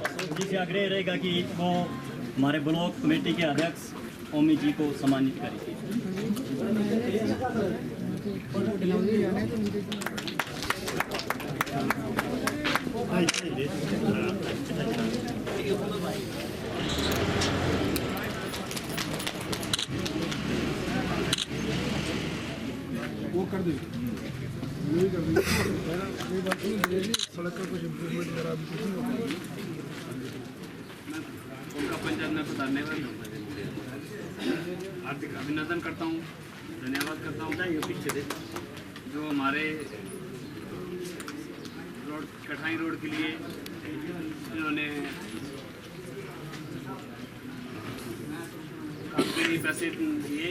I: अशोक जी से आग्रह रहेगा कि वो हमारे ब्लॉक कमेटी के अध्यक्ष ओमी जी को सम्मानित करें।
B: वो कर देंगे, यही कर देंगे। ये बात नहीं, सड़क का कुछ इम्प्रूवमेंट वगैरह अभी कुछ नहीं होता।
J: उनका पंचायत में तो धन्यवाद हार्दिक अभिनंदन करता हूँ, धन्यवाद करता हूँ पीछे जो हमारे रोड कठाई रोड के लिए इन्होंने काफ़ी पैसे दिए,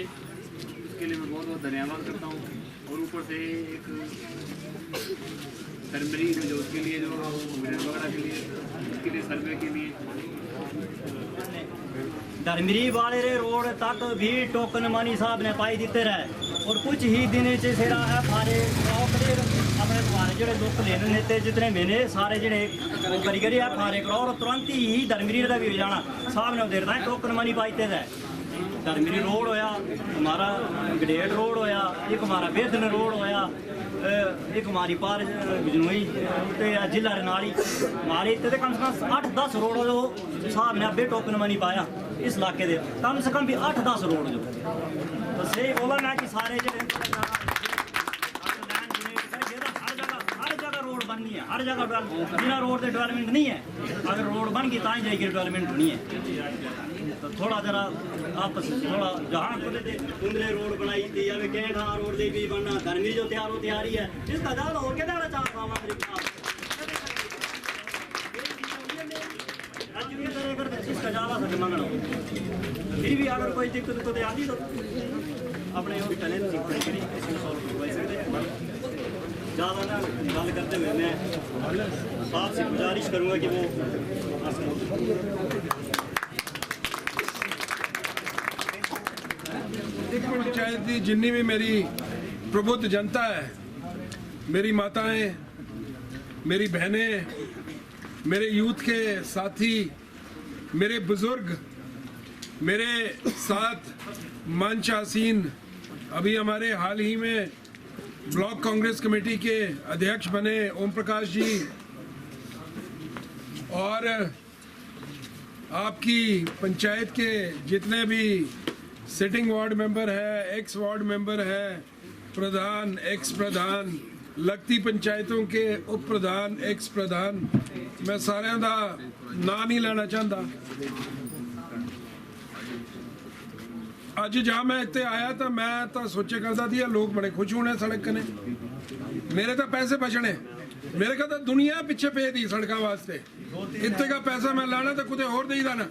J: उसके लिए मैं बहुत बहुत धन्यवाद करता हूँ। और ऊपर से एक टर्मरी जो उसके लिए जो वगैरह के लिए उसके लिए सर्वे के लिए
I: धर्मरी वाले रोड तक भी टोकन मानी साहब ने पाई देते रहे और कुछ ही दिन सेरा है फारे अपने तुम्हारे जो दुख लेने नेते जितने मैंने सारे जड़े करी करी है फारे करो और तुरंत ही धर्मरी का भी जाना साहब ने देता है टोकन मानी पाई दे रहे। धर्मरी रोड होया, हमारा गडेट रोड होया, एक हमारा बेदन रोड होया, एक हमारी पार बिजनोई जिला रनाली हमारे इतने कम से कम 8-10 रोड जो साहब ने अबे टोकन मनी पाया इस इलाके दे कम से कम भी 8-10 रोड जो तो सही बोला मैं कि सारे हर जगह रोड बननी है, हर जगह बिना रोड से डेवलपमेंट नहीं है। अगर रोड बन गई ताई जाएगी डेवलपमेंट होनी है। तो थोड़ा जरा आपस थोड़ा जहाँ कुंदरे रोड बनाई थी या केठा रोड दे भी बनना धर्मी जो तैयारी है इसका ज़्यादा और क्या ज़्यादा चाहता हूँ इसका ज़्यादा सा मंगना फिर भी अगर कोई दिक्कत तो आती तो अपने ज़्यादा ना गल करते हुए मैं आपसे गुजारिश करूँगा कि वो
G: एक पंचायत की जिन्नी भी मेरी प्रबुद्ध जनता है, मेरी माताएं, मेरी बहनें, मेरे यूथ के साथी, मेरे बुजुर्ग, मेरे साथ मंच आसीन, अभी हमारे हाल ही में ब्लॉक कांग्रेस कमेटी के अध्यक्ष बने ओम प्रकाश जी, और आपकी पंचायत के जितने भी सिटिंग वार्ड मेंबर है, एक्स वार्ड मेंबर है, प्रधान, एक्स प्रधान, लगती पंचायतों के उप प्रधान, एक्स प्रधान, मैं सारे दा नाम नहीं लेना चाहता। अज जहाँ मैं इतने आया तो मैं तो सोचे करता थी लोग बड़े खुश होने सड़क कने, मेरे तो पैसे बचने, मेरे का तो दुनिया पिछे पे दी सड़कों वास्ते, इतने का पैसा मैं लाना तो कुछ होर दे ही देना।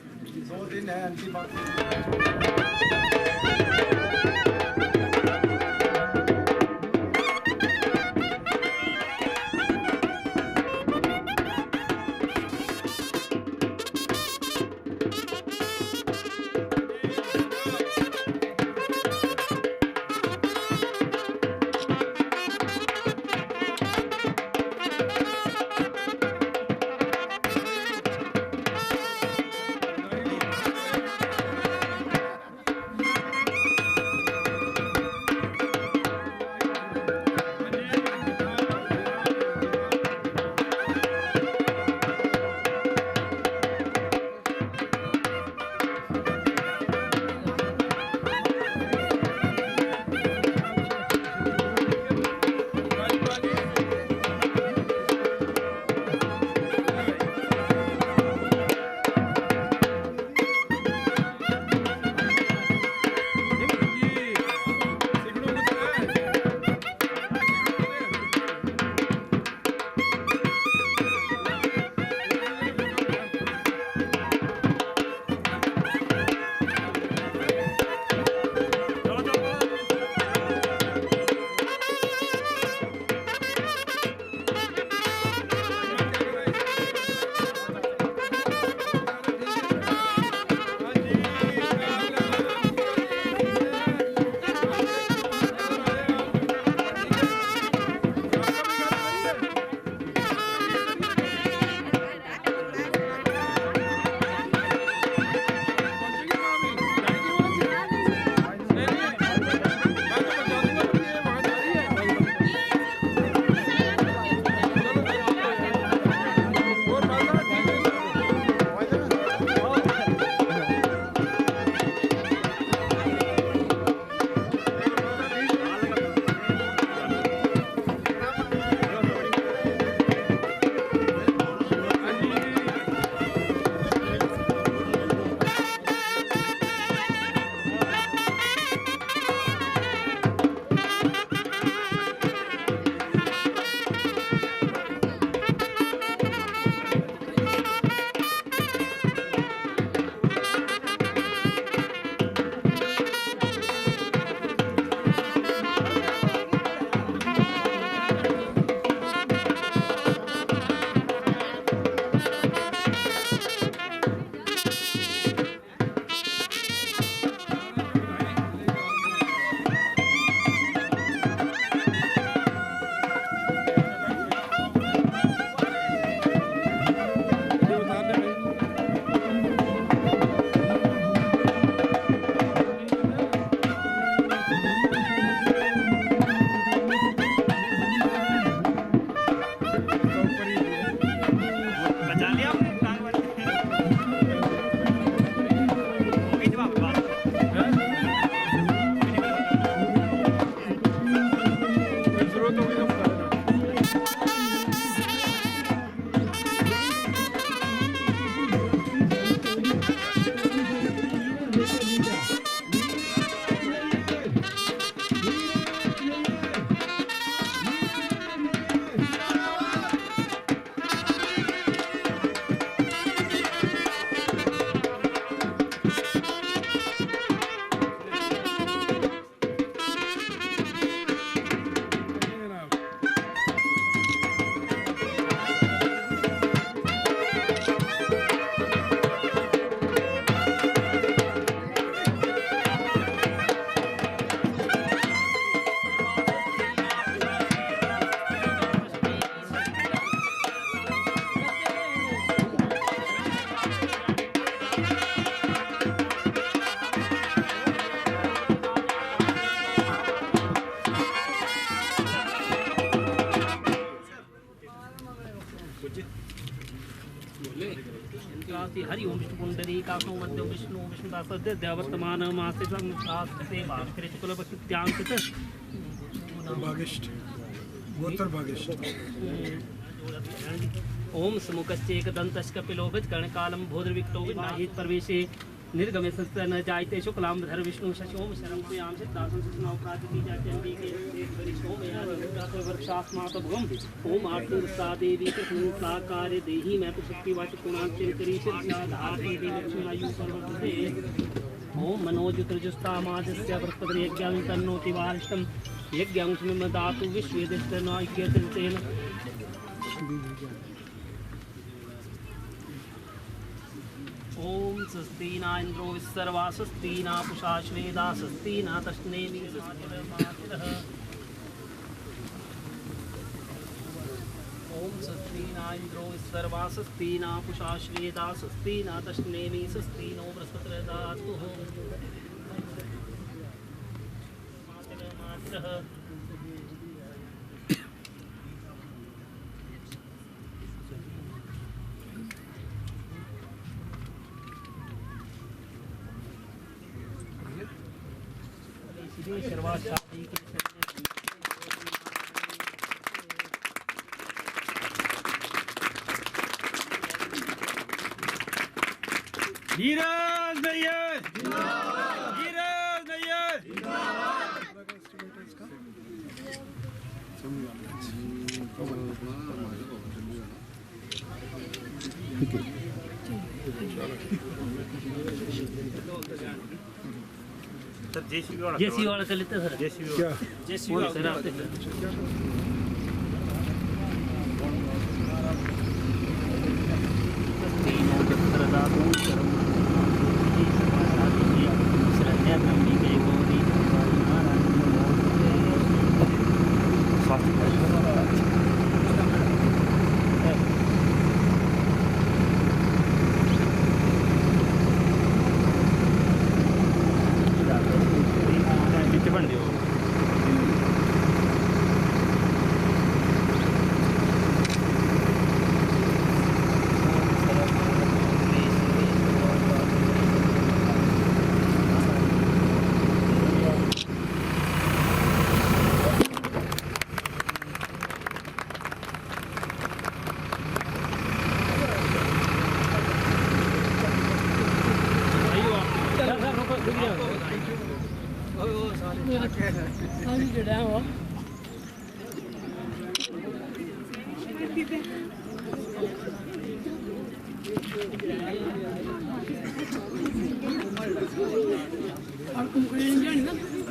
J: हरि ओम विष्णु पुंडरी कासो मध्य विष्णु विष्णुदास देवर्तमान मासे से भागकृत कुल भक्त्यांकित
B: भागिष्ठ गोत्र भागिष्ठ
J: ओम समुखश्चेक दंतश्च कपिलोभित कर्णकालम भोद्रविक्तो विनाहित प्रवेशे निर्गमे संस्था न जायते शुक्लाम धर विष्णु शशोम शरम प्रियाम सिद्धासं सुनाव प्रातिकी जाचंडी के वरिष्ठोम याद वर्षास्मात् भवम ओम आत्मसा देवी कृष्ण साकार देहि मैं शक्ति वाच गुणांचन करी सिद्धाधार देवी लक्ष्मी आयु सर्वते ओम मनोजुत्रजुस्ता माजस्य बृहस्पति यज्ञं तन्नोति वारिष्ठम यज्ञं में दातु विश्वेदस्तनायक्यतेन ओम स्वस्ति न इंद्रो विस्सर्वा स्वस्ति न पुषा श्वेदा स्वस्ति न तस्नेमि ओम स्वस्ति न इंद्रो विस्सर्वा स्वस्ति न पुषा श्वेदा स्वस्ति न तस्नेमि स्वस्ति नो बृहस्पतिर्दधातु शुरुआत शादी की
F: धीरज नैयर धीरज नैयर
D: सर
J: जेसी वाला कर लेते सर जेसी वाला सर आपसे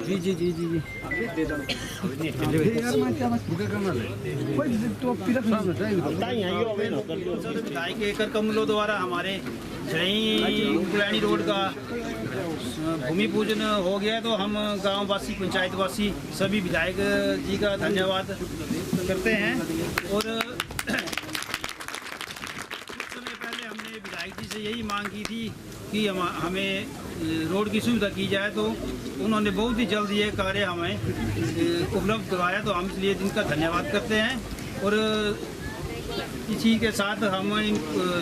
H: जी जी जी जी यार मैं क्या बस बुक करना है कोई तो फिर
F: विधायक एकर कमलों द्वारा हमारे गुलानी रोड का भूमि पूजन हो गया तो हम गांव वासी पंचायत वासी सभी विधायक जी का धन्यवाद करते हैं। और कुछ समय पहले हमने विधायक जी से यही मांग की थी कि हमें रोड की सुविधा की जाए, तो उन्होंने बहुत ही जल्द ये कार्य हमें उपलब्ध करवाया, तो हम इसलिए इनका धन्यवाद करते हैं। और इसी के साथ हम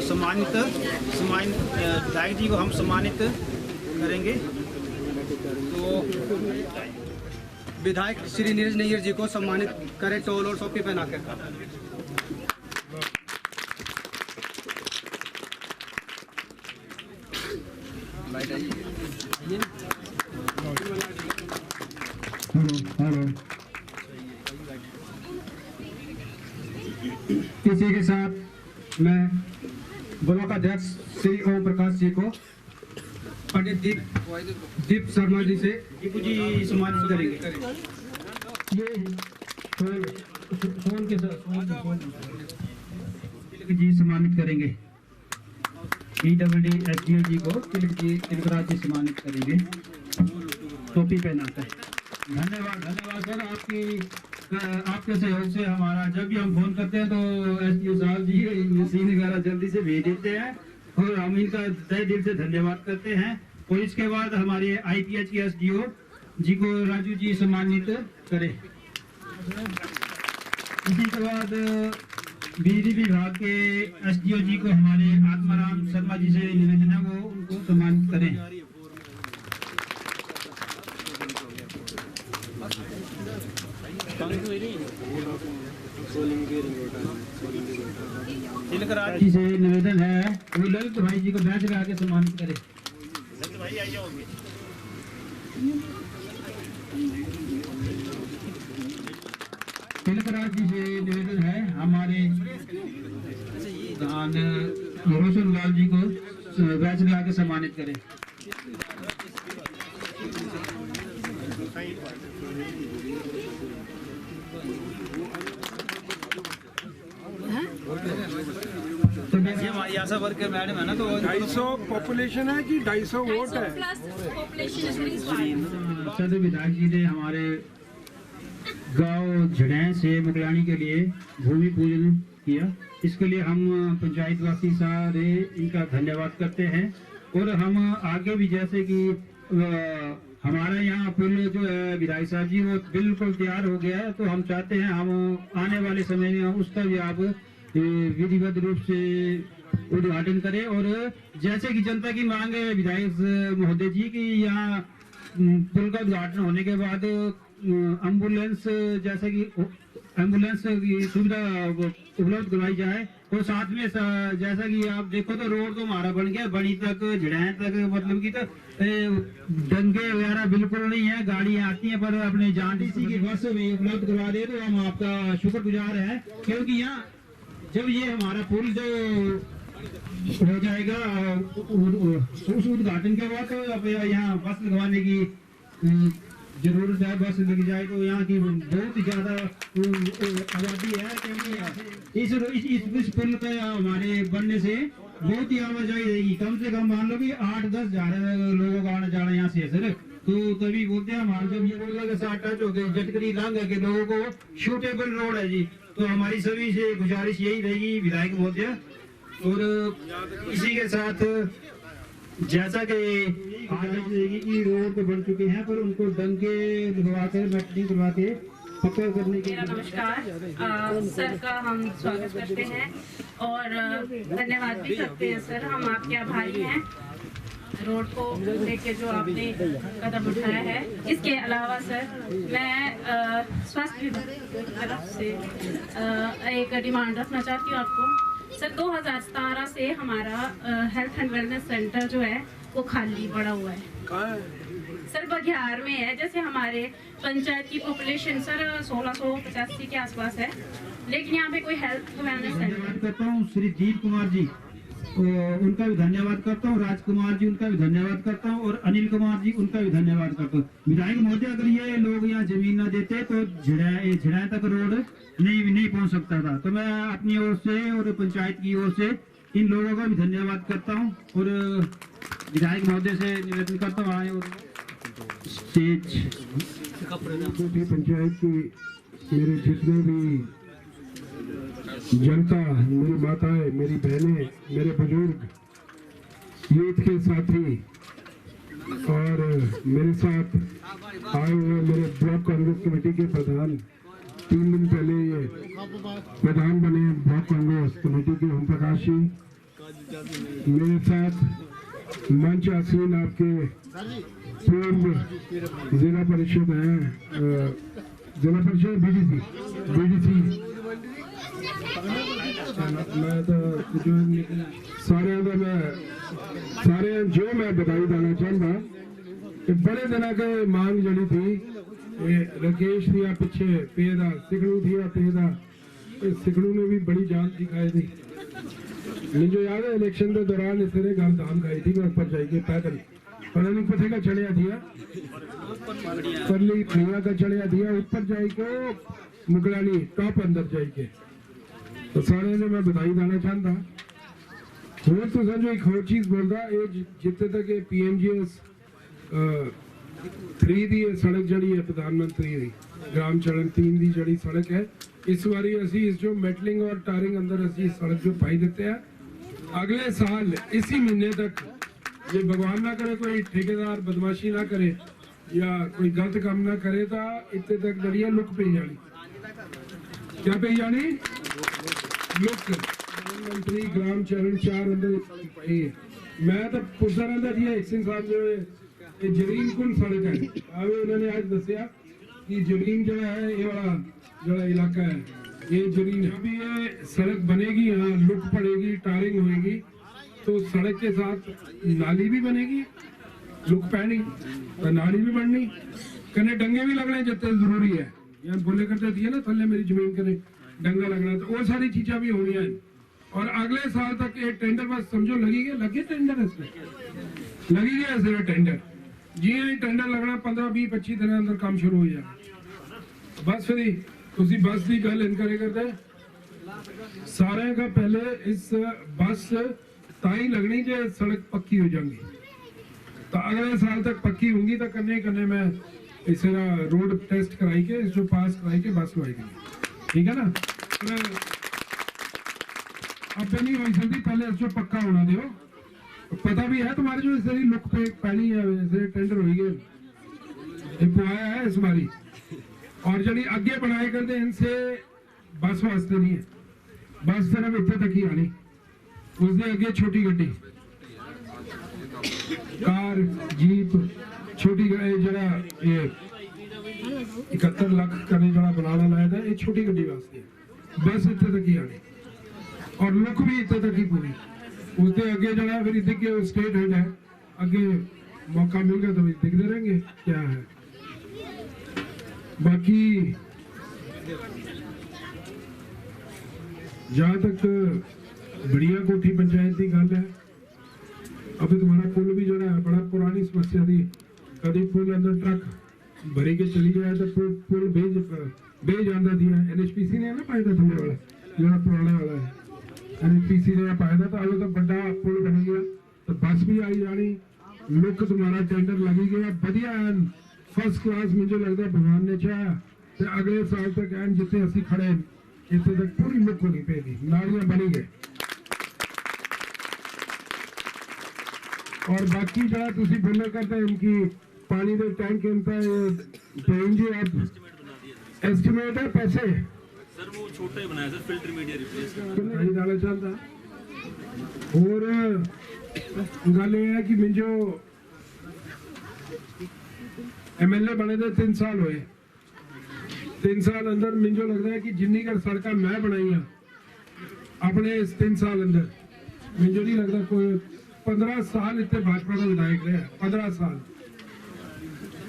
F: सम्मानित विधायक जी को हम सम्मानित करेंगे। तो
H: विधायक श्री नीरज नैयर जी को सम्मानित करें टोल और टोपी पहना कर। इसी के साथ मैं ब्लॉक अध्यक्ष श्री ओम प्रकाश जी को पंडित दीप शर्मा जी से
F: जी सम्मानित करेंगे।
H: ये फोन के साथ जी सम्मानित करेंगे। EWD जी को तिलकराज जी सम्मानित करेंगे टोपी पहनाकर। धन्यवाद सर, आपके सहयोग से हमारा जब भी हम फोन करते हैं तो SDO साहब जी मशीन वगैरह जल्दी से भेज देते हैं और हम इनका तहे दिल से धन्यवाद करते हैं। और इसके बाद हमारे IPH के SDO जी को राजू जी सम्मानित करें। इसी के बाद
E: बिजली विभाग के एसडीओ जी को हमारे आत्माराम शर्मा जी से निवेदन है वो उनको सम्मानित करें। जी से निवेदन है वो ललित भाई जी को बैच लगा के सम्मानित करें। तिलकराज जी से निवेदन है हमारे रोशन लाल जी को बैच लगा के सम्मानित करें।
H: हमारी आशा वर्कर मैडम है ना, तो
B: 250 पॉपुलेशन है कि 250 वोट है?
E: सदर विधायक जी ने हमारे गांव झड़ैं से मुगलानी के लिए भूमि पूजन किया, इसके लिए हम पंचायत वासी सारे इनका धन्यवाद करते हैं। और हम आगे भी जैसे कि हमारा यहाँ पुल जो है विधायक साहब जी वो बिल्कुल तैयार हो गया है, तो हम चाहते हैं हम आने वाले समय में उसका भी आप विधिवत रूप से उद्घाटन करें। और जैसे कि जनता की मांग है विधायक महोदय जी की यहाँ पुल का उद्घाटन होने के बाद एम्बुलेंस जैसे कि एम्बुलेंस की सुविधा उपलब्ध करवाई जाए। और साथ में जैसा कि आप देखो तो रोड तो हमारा बन गया बड़ी तक झड़ैं तक, मतलब कि तो डंगे वगैरह बिल्कुल नहीं है, गाड़ियाँ आती हैं पर अपने जानडीसी की बस भी उपलब्ध करवा दे तो हम आपका शुक्रगुजार हैं। क्योंकि यहाँ जब ये हमारा पुल जो हो जाएगा उस उद्घाटन के बाद तो अब यहाँ बस लगवाने की जरूरत है। बस लग जाए तो यहाँ की बहुत ही ज्यादा आबादी है, क्योंकि इस पुल का हमारे बनने से बहुत ही आवाजाही रहेगी। कम से कम मान लो कि 8-10 हजार लोगों का आना जाना यहाँ से है सर। तो तभी बोलते हैं हमारे जब ये रोड के साथ टच हो गए जटकरी लांघा के लोगों को शूटेबल रोड है जी। तो हमारी सभी से गुजारिश यही रहेगी विधायक महोदय। और इसी के साथ जैसा कि रहेगी कि रोड तो बन चुके हैं पर उनको डंके लगवा कर मेटलिंग करवा के पक्का करने के लिए
C: नमस्कार सर का हम स्वागत करते हैं और धन्यवाद भी करते हैं सर। हम आपके आभारी हैं रोड को लेके जो आपने कदम उठाया है। इसके अलावा सर मैं स्वास्थ्य विभाग की तरफ से एक डिमांड रखना चाहती हूँ आपको। सर 2017 से हमारा हेल्थ एंड वेलनेस सेंटर जो है वो खाली पड़ा हुआ है।
B: कहाँ है?
C: सर बघियार में है। जैसे हमारे पंचायत की पॉपुलेशन सर 1685 के आसपास है, लेकिन यहाँ पे कोई हेल्थ वेलनेस
E: धन्यवाद करता हूँ श्री दीप कुमार जी उनका भी धन्यवाद करता हूँ, राजकुमार जी उनका भी धन्यवाद करता हूँ और अनिल कुमार जी उनका भी धन्यवाद करता हूँ। विधायक महोदय अगर ये लोग यहाँ जमीन न देते तो झड़ैं तक रोड नहीं पहुँच सकता था। तो मैं अपनी ओर से और पंचायत की ओर से इन लोगों का भी धन्यवाद करता हूँ और विधायक महोदय से निवेदन करता हूँ आए और स्टेज
G: पंचायत की मेरे जितने भी जनता, मेरी माताएं, मेरी बहनें, मेरे बुजुर्ग, यूथ के साथी और मेरे साथ आए हुए मेरे ब्लॉक कांग्रेस कमेटी के प्रधान, 3 दिन पहले ये प्रधान बने ब्लॉक कांग्रेस कमेटी के ओम प्रकाश जी, मेरे साथ मंच आसीन आपके पूर्व जिला परिषद हैं, जिला परिषद बीडीसी मैं तो सारे जो मैं बधाई देना चाहता बड़े दिन के मांग जड़ी थी राकेश थी पिछे पेदा सिखड़ू थी पेदा सिखड़ू ने भी बड़ी जान दिखाई थी। मुझे याद है इलेक्शन के दौरान इस तरह गल धाम खाई थी मैं ऊपर जाइए पैदल पता नहीं पथे का चढ़िया दिया परली खड़िया का चढ़िया दिया ऊपर जाइए मुगलानी टॉप अंदर जाइए। तो सारे ने मैं बधाई देना चाहता हूँ। तो समझो एक और चीज बोल रहा है जितने तक PMGS 3 दी सड़क जड़ी है प्रधानमंत्री दी ग्राम चरण 3 दी जड़ी सड़क है। इस बारी असी इस जो मेटलिंग और टारिंग अंदर असी सड़क जो पाई देते हैं अगले साल इसी महीने तक ये भगवान ना करे कोई ठेकेदार बदमाशी ना करे या कोई गलत काम ना करे तो इतने तक जड़ी लुक पे जानी क्या पे जानी लुक प्रधानमंत्री ग्राम चरण 4 अंदर मैं तो पुछदा रहंदा जी एक्शन साहब जो ये जरीन कुन सड़क है आवे उन्होंने आज दसिया कि जरीन जो है ये वाला जो इलाका है ये जरीन अभी ये सड़क बनेगी यहाँ लुक पड़ेगी टारिंग होएगी तो सड़क के साथ नाली भी बनेगी लुक पैनी तो नाली भी बननी कने डंगे भी लगने जितने जरूरी है यहाँ बोले करते दिए ना थले मेरी जमीन कने डंगा लगना तो वो सारी चीजा भी होनी है और अगले साल तक ये टेंडर बस समझो लगी गया लगे टेंडर इसमें लगी गया सिर्फ टेंडर जी ये टेंडर लगना 15-20-25 दिन अंदर काम शुरू हो जाए बस फिर तुसी बस की गल इनकरे करते सारे का पहले इस बस ताई लगनी जो सड़क पक्की हो जाएगी तो अगले साल तक पक्की होंगी तो करने करने में इस रोड टेस्ट कराई के इसको पास कराई के बस लगाई ठीक है ना अब नहीं हो सकती पहले इसको पक्का होना दो पता भी है तुम्हारे जो इस लुक पे पहली है इसे टेंडर हो गए पुआया है इस बारी और जड़ी आगे बनाए करते इनसे बस वास्ते नहीं है बस सिर्फ इतने तक ही आनी उसके आगे छोटी गड्डी कार जीप छोटी जरा ये 71 लाख कने जरा बनाना लाया था ये छोटी गड्डी वास्ते बस इतने तक ही आनी और लुक भी इतने तक ही पूरी उसके आगे जरा फिर देखिए स्टेट हेड है आगे मौका मिल गया तो दिखते रहेंगे क्या है बाकी जहां तक बढ़िया कोठी पंचायत की गल है अभी तुम्हारा पुल भी जरा है बड़ा पुरानी समस्या थी कभी पुल अंदर ट्रक भरी के चली जाए तो पुल भेज जाता थी NHPC ने ना पाया था थल्ले वाला जरा पुराने वाला है NHPC ने पाया था तो अभी तो बड़ा पुल बन गया तो बस भी आई जानी लुक तुम्हारा टेंडर लगी गया बढ़िया एन फर्स्ट क्लास मुझे लगता है भगवान ने चाहा तो अगले साल तक एन जितने असि खड़े इतने तक पूरी लुक होनी पेगी नालियां बनी गए और बाकी जरा तुसी बोले करते हैं इनकी पानी के टैंक इनका जी आप एस्टिमेट है पैसे
K: सर वो छोटा ही बनाया सर फिल्टर मीडिया रिप्लेस
G: नहीं डाला चलता और गल ये है कि मुझे MLA बने थे 3 साल हुए 3 साल अंदर मुझे लगता है कि जिन्नी कर सड़क मैं बनाई अपने इस 3 साल अंदर मुझे नहीं लगता कोई 15 साल इतने भाजपा का विधायक रहे 15 साल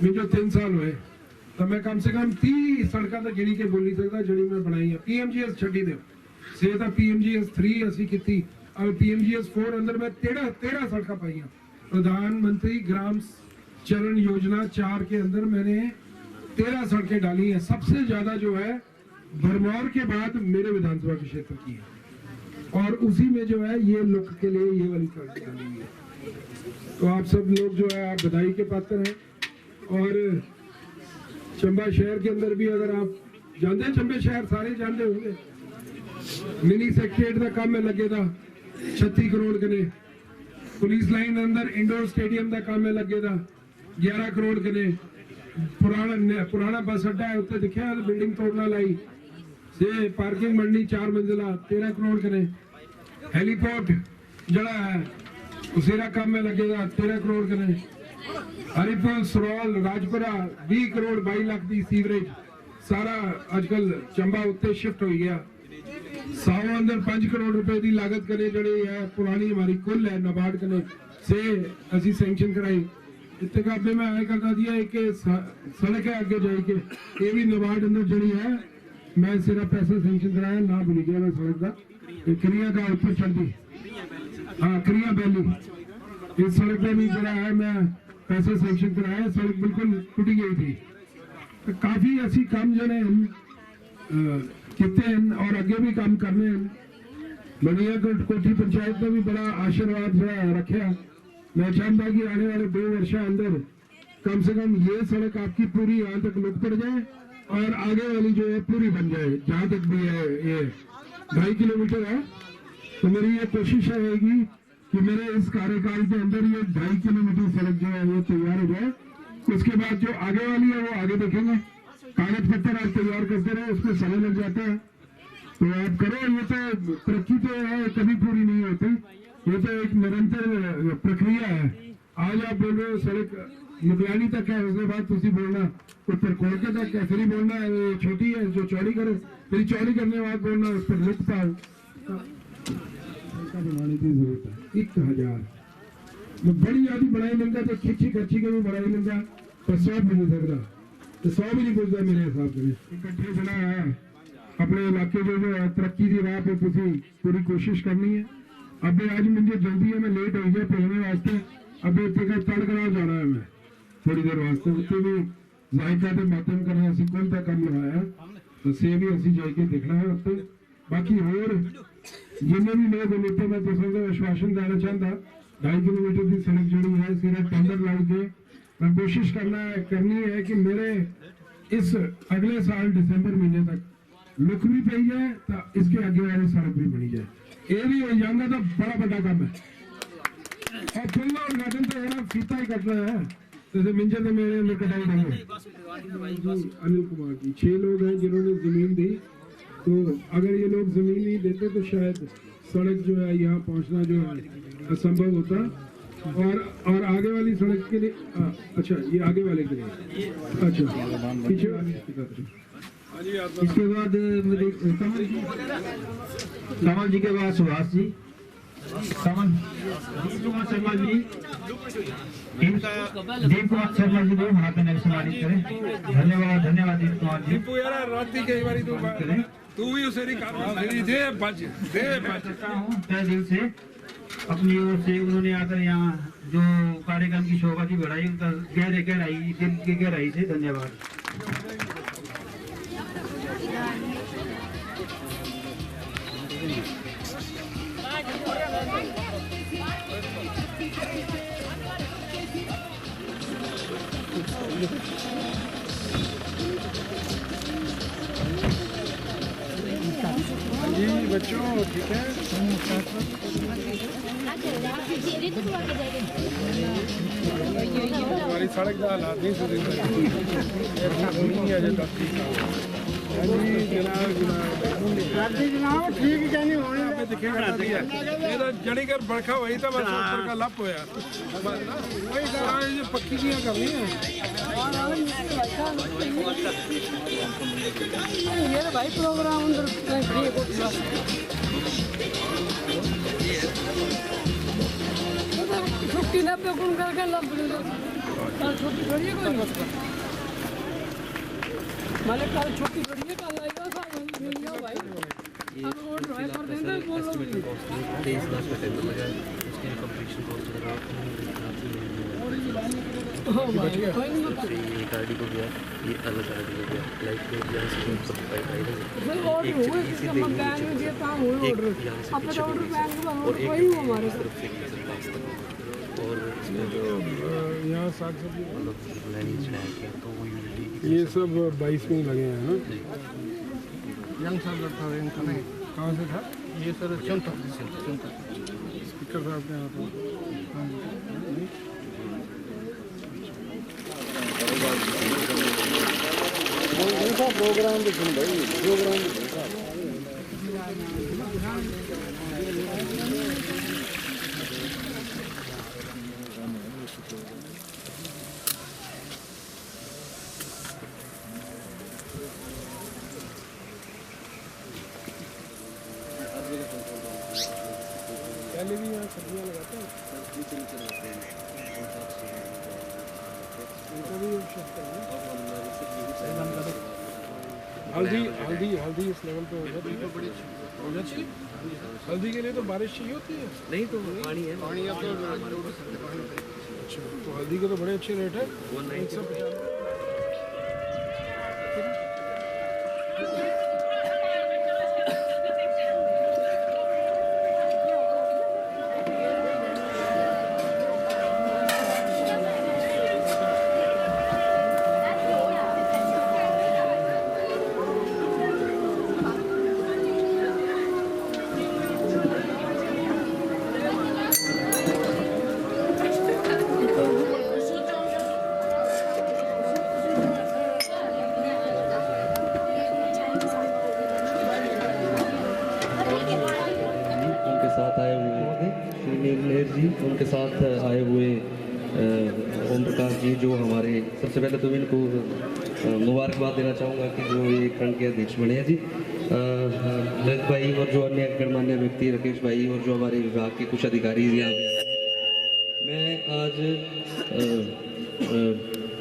G: मुझे 3 साल हुए तो मैं कम से कम 30 सड़क तो गिनी के बोली सकता जी मैं बनाई है PMGS छड़ी दो से तो PMGS 3 असी की और PMGS 4 अंदर मैं 13 सड़क पाई प्रधानमंत्री ग्राम चरण योजना 4 के अंदर मैंने 13 सड़कें डाली हैं सबसे ज्यादा जो है भरमौर के बाद मेरे विधानसभा के क्षेत्र की है और उसी में जो है ये लुक के लिए ये वाली सड़क डाली हुई है तो आप सब लोग जो है आप बधाई के पात्र हैं और चंबा शहर के अंदर भी अगर आप जानते हैं चंबे शहर सारे जानते होंगे मिनी सेक्रेटरी का काम में लगे था 36 करोड़ कने पुलिस लाइन अंदर इंडोर स्टेडियम का काम में लगे था 11 करोड़ कने पुराना बस अड्डा है उत्ते दिखा बिल्डिंग तोड़ना लाई से पार्किंग बननी 4 मंजिला 13 करोड़ कने हेलीपोर्ट जड़ा है उसेरा काम में लगेगा 13 करोड़ कने हरिपुर सरोल राजपुरा 20 करोड़ 22 लाख की सीवरेज सारा आजकल चंबा उत्ते शिफ्ट हो गया साव अंदर 5 करोड़ रुपए की लागत करे जड़ी है पुरानी हमारी कुल है नाबार्ड कने से असी सैंक्शन कराई इतने काबे में आया करता दिया एक सड़क है आगे जाए के ये भी नाबार्ड अंदर जड़ी है मैं सिर्फ पैसा सैंक्शन कराया ना भूल गया मैं सड़क का क्रिया का ऊपर चढ़ दी हाँ क्रिया बैली इस सड़क पे भी जरा है मैं पैसे सैंक्शन कराया सड़क बिल्कुल टूटी गई थी तो काफी ऐसी काम जो ने कितने और आगे भी काम करने बढ़िया कोठी पंचायत ने भी बड़ा आशीर्वाद रखा मैं चाहता कि आने वाले 2 वर्ष अंदर कम से कम ये सड़क आपकी पूरी यहाँ तक लुक पड़ जाए और आगे वाली जो है पूरी बन जाए जहाँ तक भी है ये 2.5 किलोमीटर है तो मेरी ये कोशिश रहेगी कि मेरे इस कार्यकाल के अंदर ये 2.5 किलोमीटर सड़क जो है ये तैयार हो जाए उसके बाद जो आगे वाली है वो आगे देखेंगे कागज पत्तर आप तैयार करते रहे उसमें समय लग जाता है तो आप करो। ये तो तरक्की तो है, कभी पूरी नहीं होती, ये तो एक निरंतर प्रक्रिया है। आज आप बोल रहे हो सड़क मुगलानी तक है, उसके बाद तुम बोलना ऊपर कोलके तक है, फिर बोलना ये छोटी है जो चौड़ी करो, फिर चौड़ी करने के बाद बोलना उस पर लिख पाओ। बनाने की जरूरत है। 1000 बड़ी आदि बढ़ाई लंगा तो खिच्ची खर्ची के भी बढ़ाई लंगा पर 100 भी नहीं सकता, तो 100 भी नहीं पूछता मेरे हिसाब से। इकट्ठे बना है अपने इलाके जो तरक्की की राह पे तुसी पूरी कोशिश करनी है। अब आज मुझे जल्दी है, मैं लेट हो गया पहुंचने वास्ते। अब तड़कड़ा जाना है मैं थोड़ी देर वास्ते, उत्ते भी जायका के माध्यम करने असी कौन सा काम लगाया तो से भी असी जाके देखना है उत्ते। बाकी होर जिन्हें भी लोग मिलते मैं तो समझो आश्वासन देना चाहता 2.5 किलोमीटर की सड़क जुड़ी है, सिर्फ टेंडर लाई के मैं कोशिश करनी है कि मेरे इस अगले साल दिसंबर महीने तक लुक भी पी जाए तो इसके आगे वाली सड़क भी बनी जाए। ये भी हो जाएगा तो बड़ा बड़ा काम है। और खुला उद्घाटन तो है फीता ही कटना है, जैसे मिंजे तो मेरे में कटाई नहीं है। अनिल कुमार जी 6 लोग हैं जिन्होंने जमीन दी, तो अगर ये लोग जमीन नहीं देते तो शायद सड़क जो है यहाँ पहुँचना जो है असंभव होता। और आगे वाली सड़क के लिए अच्छा ये आगे वाले के लिए अच्छा पीछे वाली। इसके बाद कमल जी के बाद सुभाष जी, कमल दीप कुमार शर्मा जी, दीप कुमार शर्मा जी को हाथ में सम्मानित करें। धन्यवाद धन्यवाद दीप कुमार जी।
B: राती कई बारी तू भी उसे
G: तय दिल से अपनी ओर से उन्होंने आकर यहाँ जो कार्यक्रम की शोभा की बढ़ाई उनका गहराई दिल की गहराई से धन्यवाद।
B: जी बच्चों ठीक है। हमारी सड़क का हालात नहीं सुधर ठीक कहनी होनी जड़ी कर बड़खा वही था बस ऊपर का लप हो यार वही जो पक्की चीज़ें करनी है। ये भाई प्रोग्राम छुट्टी ना पे कौन करके लब कल छुट्टी थोड़ी है कोई मालिक कल छुट्टी थोड़ी है कल आएगा साहब मिल जाओ भाई अब रोड ड्राइव कर देंगे बोल लो 23 लाख का टेंडर लगा है उसके कंप्लीशन कॉस्ट वगैरह ये गाड़ी को गया ये अलग गाड़ी हो गया लाइट को यहाँ से सब पाइप आई है एक इसी और एक तरफ से और इसमें जो यहाँ साग सब्जी तो वो ये सब 22 में लगे हैं ना। यंग सर लगता है इनका नहीं कहाँ से था ये सर चंता स्पीकर साहब के यहाँ प्रोग्राम भी सुन भाई प्रोग्राम भी पहले भी यहाँ सब्जियाँ लगाते हैं हल्दी हल्दी हल्दी इस लेवल पे होना चाहिए। हल्दी के लिए तो बारिश चाहिए होती है नहीं तो पानी है पानी अब तो अच्छा तो हल्दी के तो बड़े अच्छे रेट है 150।
L: महोदय, श्री नील जी, उनके साथ आए हुए ओम प्रकाश जी, जो हमारे, सबसे पहले तो इनको मुबारकबाद देना चाहूँगा कि जो ये खंड के अध्यक्ष बने हैं जी। ललित भाई और जो अन्य गणमान्य व्यक्ति, राकेश भाई और जो हमारे विभाग के कुछ अधिकारी यहाँ पे, मैं आज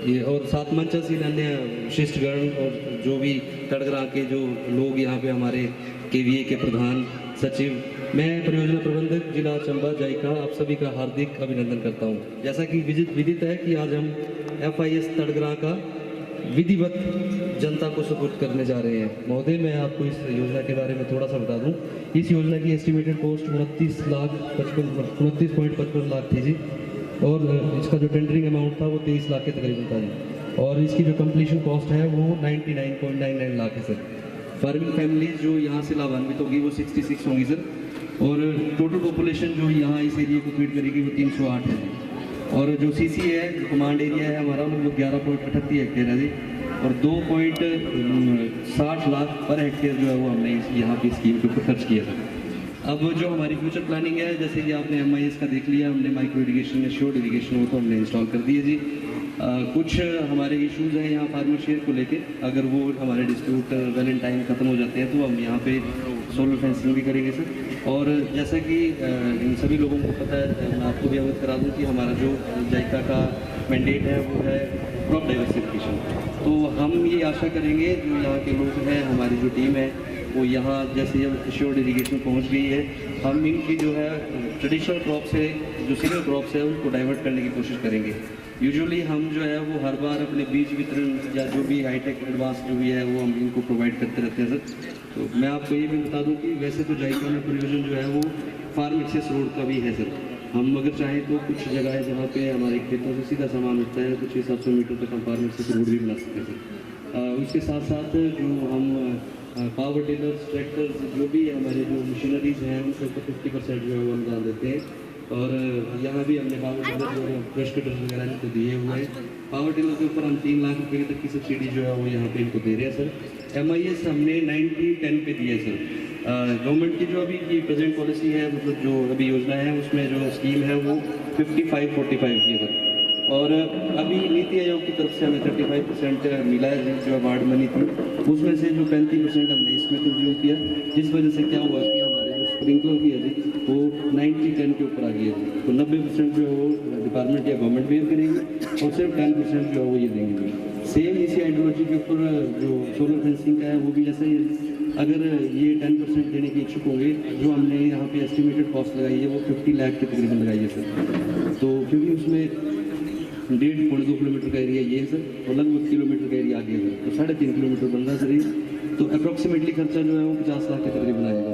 L: ये और सात मंचासीन अन्य विशिष्टगण और जो भी तड़गरा के जो लोग यहाँ पे हमारे KVA के प्रधान सचिव, मैं परियोजना प्रबंधक जिला चंबा जायका, आप सभी का हार्दिक अभिनंदन करता हूँ। जैसा कि विदित है कि आज हम FIS तड़गरा का विधिवत जनता को सपोर्ट करने जा रहे हैं। महोदय, मैं आपको इस योजना के बारे में थोड़ा सा बता दूं। इस योजना की एस्टिमेटेड कॉस्ट 29.55 लाख थी जी, और इसका जो टेंडरिंग अमाउंट था वो 23 लाख के तकरीबन था जी, और इसकी जो कंप्लीशन कॉस्ट है वो 99.99 लाख है सर। फार्मिंग फैमिलीज जो यहाँ से लाभान्वित होगी वो 66 होंगी सर, और टोटल पॉपुलेशन जो यहाँ इस एरिया को फीड करेगी वो 308 है जी, और जो CC है, जो कमांड एरिया है हमारा, वो 11.38 हेक्टेयर है जी, और 2.60 लाख पर हेक्टेयर जो है वो हमने यहाँ की स्कीम के ऊपर खर्च किया था। अब जो हमारी फ्यूचर प्लानिंग है, जैसे कि आपने MIS का देख लिया, हमने माइक्रो इरिगेशन, एश्योर्ड इरिगेशन, वो तो हमने इंस्टॉल कर दिए जी। कुछ हमारे इश्यूज़ हैं यहाँ फार्मर शेयर को लेके, अगर वो हमारे डिस्प्यूट वेल इन टाइम ख़त्म हो जाते हैं तो हम यहाँ पे सोलर फेंसिंग भी करेंगे सर। और जैसा कि इन सभी लोगों को पता है, मैं आपको भी अवगत करा दूँ कि हमारा जो जायका का मैंडेट है वो है क्रॉप डाइवर्सिफिकेशन। तो हम ये आशा करेंगे, जो यहाँ के लोग हैं, हमारी जो टीम है वो यहाँ जैसे जब एश्योर्ड इरिगेशन पहुँच गई है, हम इनकी जो है ट्रेडिशनल क्रॉप से जो सीनियर क्रॉप्स है उनको डाइवर्ट करने की कोशिश करेंगे। यूजुअली हम जो है वो हर बार अपने बीज वितरण या जो भी हाईटेक एडवांस जो भी है वो हम इनको प्रोवाइड करते रहते हैं सर। तो मैं आपको ये भी बता दूं कि वैसे तो जायका में परियोजना जो है वो फार्म एक्सेस रोड का भी है सर। हम अगर चाहें तो कुछ जगह है जहाँ पे हमारे खेतों से सीधा सामान होता है, कुछ 600-700 मीटर तक हम फार्म एक्सेस रोड भी बना सकते हैं सर। उसके साथ साथ जो हम पावर टिलर्स, ट्रैक्टर्स, जो भी हमारे जो मशीनरीज हैं उनके ऊपर 50% जो है वो अनुदान देते हैं, और यहाँ भी हमने पावर टिलर जो ब्रश कटर वगैरह इनको दिए हुए हैं। पावर टिलर के ऊपर हम 3 लाख रुपये तक की सब्सिडी जो है वो यहाँ पे इनको दे रहे हैं सर। MIS हमने 90-10 पे दिया है सर। गवर्नमेंट की जो अभी की प्रेजेंट पॉलिसी है, मतलब जो अभी योजना है उसमें जो स्कीम है वो 55-45 की है सर। और अभी नीति आयोग की तरफ से हमें 35% मिला है जो अवार्ड मनी थी, उसमें से जो 35% हमने इसमें कंज्यूम किया, जिस वजह से क्या हुआ कि हमारे जो स्प्रिंकलर की है जी वो 90-10 के ऊपर आ गई है। तो 90% जो है वो डिपार्टमेंट या गवर्नमेंट बेयर करेंगे और सिर्फ 10% जो है वो ये देंगे। सेम इसी आइडियोलॉजी के ऊपर जो सोलर फेंसिंग का है वो भी ऐसा ही है। अगर ये 10% देने के इच्छुक होंगे, जो हमने यहाँ पे एस्टिमेटेड कॉस्ट लगाई है वो 50 लाख के तकरीबन लगाई है सर। तो क्योंकि उसमें 1.5-2 किलोमीटर का एरिया ये है सर, और लगभग किलोमीटर का एरिया आगे है, तो 3.5 किलोमीटर बन रहा सर ये। तो अप्रॉक्सीमेटली खर्चा जो है वो 50 लाख के तकरीबन आएगा।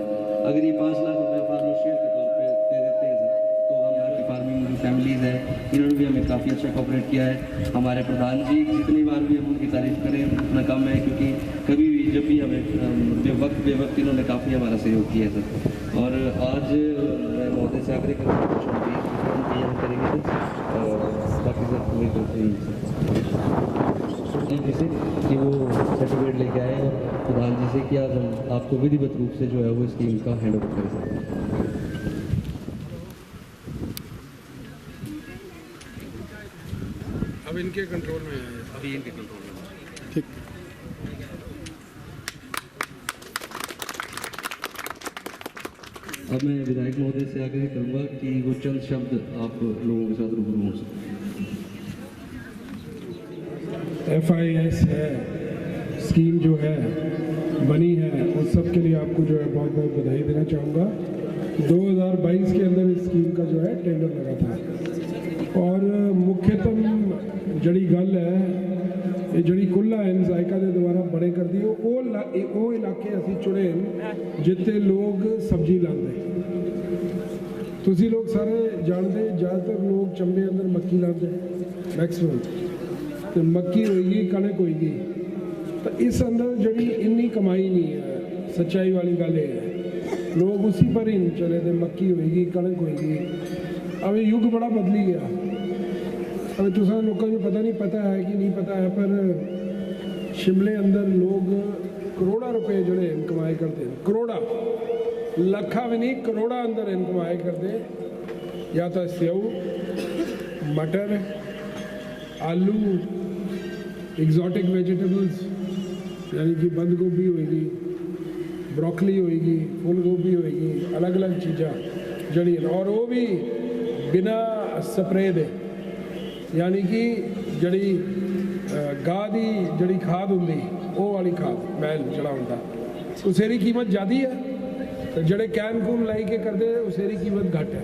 L: अगर ये 5 लाख रुपये फार्मर शेयर के तौर पे दे देते हैं सर, तो हम यहाँ की फार्मिंग फैमिलीज़ है, इन्होंने भी हमें काफ़ी अच्छा कोऑपरेट किया है। हमारे प्रधान जी जितनी बार भी हम उनकी तारीफ़ करें उतना कम है, क्योंकि कभी भी जब भी हमें बेवक्त इन्होंने काफ़ी हमारा सहयोग किया है सर। और आज मैं महोदय से आग्रह करूँगा कुछ हम करेंगे सर, और बाकी सर पूरी जैसे कि वो सर्टिफिकेट लेके आए और प्रधान जी से कि आज हम आपको विधिवत रूप से जो है वो स्कीम का हैंड ओवर करें सर।
G: अब इनके कंट्रोल में है,
K: अभी इनके कंट्रोल में।
G: ठीक।
L: अब मैं विधायक महोदय से आग्रह करूंगा कि वो चंद शब्द आप लोगों के साथ रूबरू हों सर।
G: FIS है, स्कीम जो है बनी है, उस सब के लिए आपको जो है बहुत बहुत बधाई देना चाहूँगा। 2022 के अंदर इस स्कीम का जो है टेंडर लगा था, और मुख्यतम जड़ी गल है ये जड़ी कुल्ला है जायका के द्वारा बड़े कर दी वो इलाके असी चुने जिते लोग सब्जी लाते। तुसी लोग सारे जानते, ज़्यादातर लोग चंबे अंदर मक्की लाते मैक्सिमम, तो मक्की होएगी, कणक होएगी, तो इस अंदर जड़ी इन्नी कमाई नहीं है। सच्चाई वाली गल है, लोग उसी पर ही चले थे, मक्की होएगी, कणक होएगी। अब युग बड़ा बदली गया। अब तुसा लोगों को पता नहीं, पता है कि नहीं पता है, पर शिमले अंदर लोग करोड़ा रुपए जड़े कमाए करते हैं, करोड़ा। लखा भी नहीं करोड़ा अंदर इनकम आए करते। या तो सेव, मटर, आलू, एग्जॉटिक वेजिटेबल्स यानी कि बंद गोभी होएगी, ब्रोकली होएगी, फुल गोभी होएगी, अलग अलग चीज़ा जड़ी, और वो भी बिना स्प्रे दे, यानी कि जड़ी गाह की जड़ी खाद होंगी वो वाली खाद मैल जड़ा होंदा, उसेरी कीमत ज़्यादा है, तो जड़े कैन कून लाई के करते उसेरी कीमत घट है।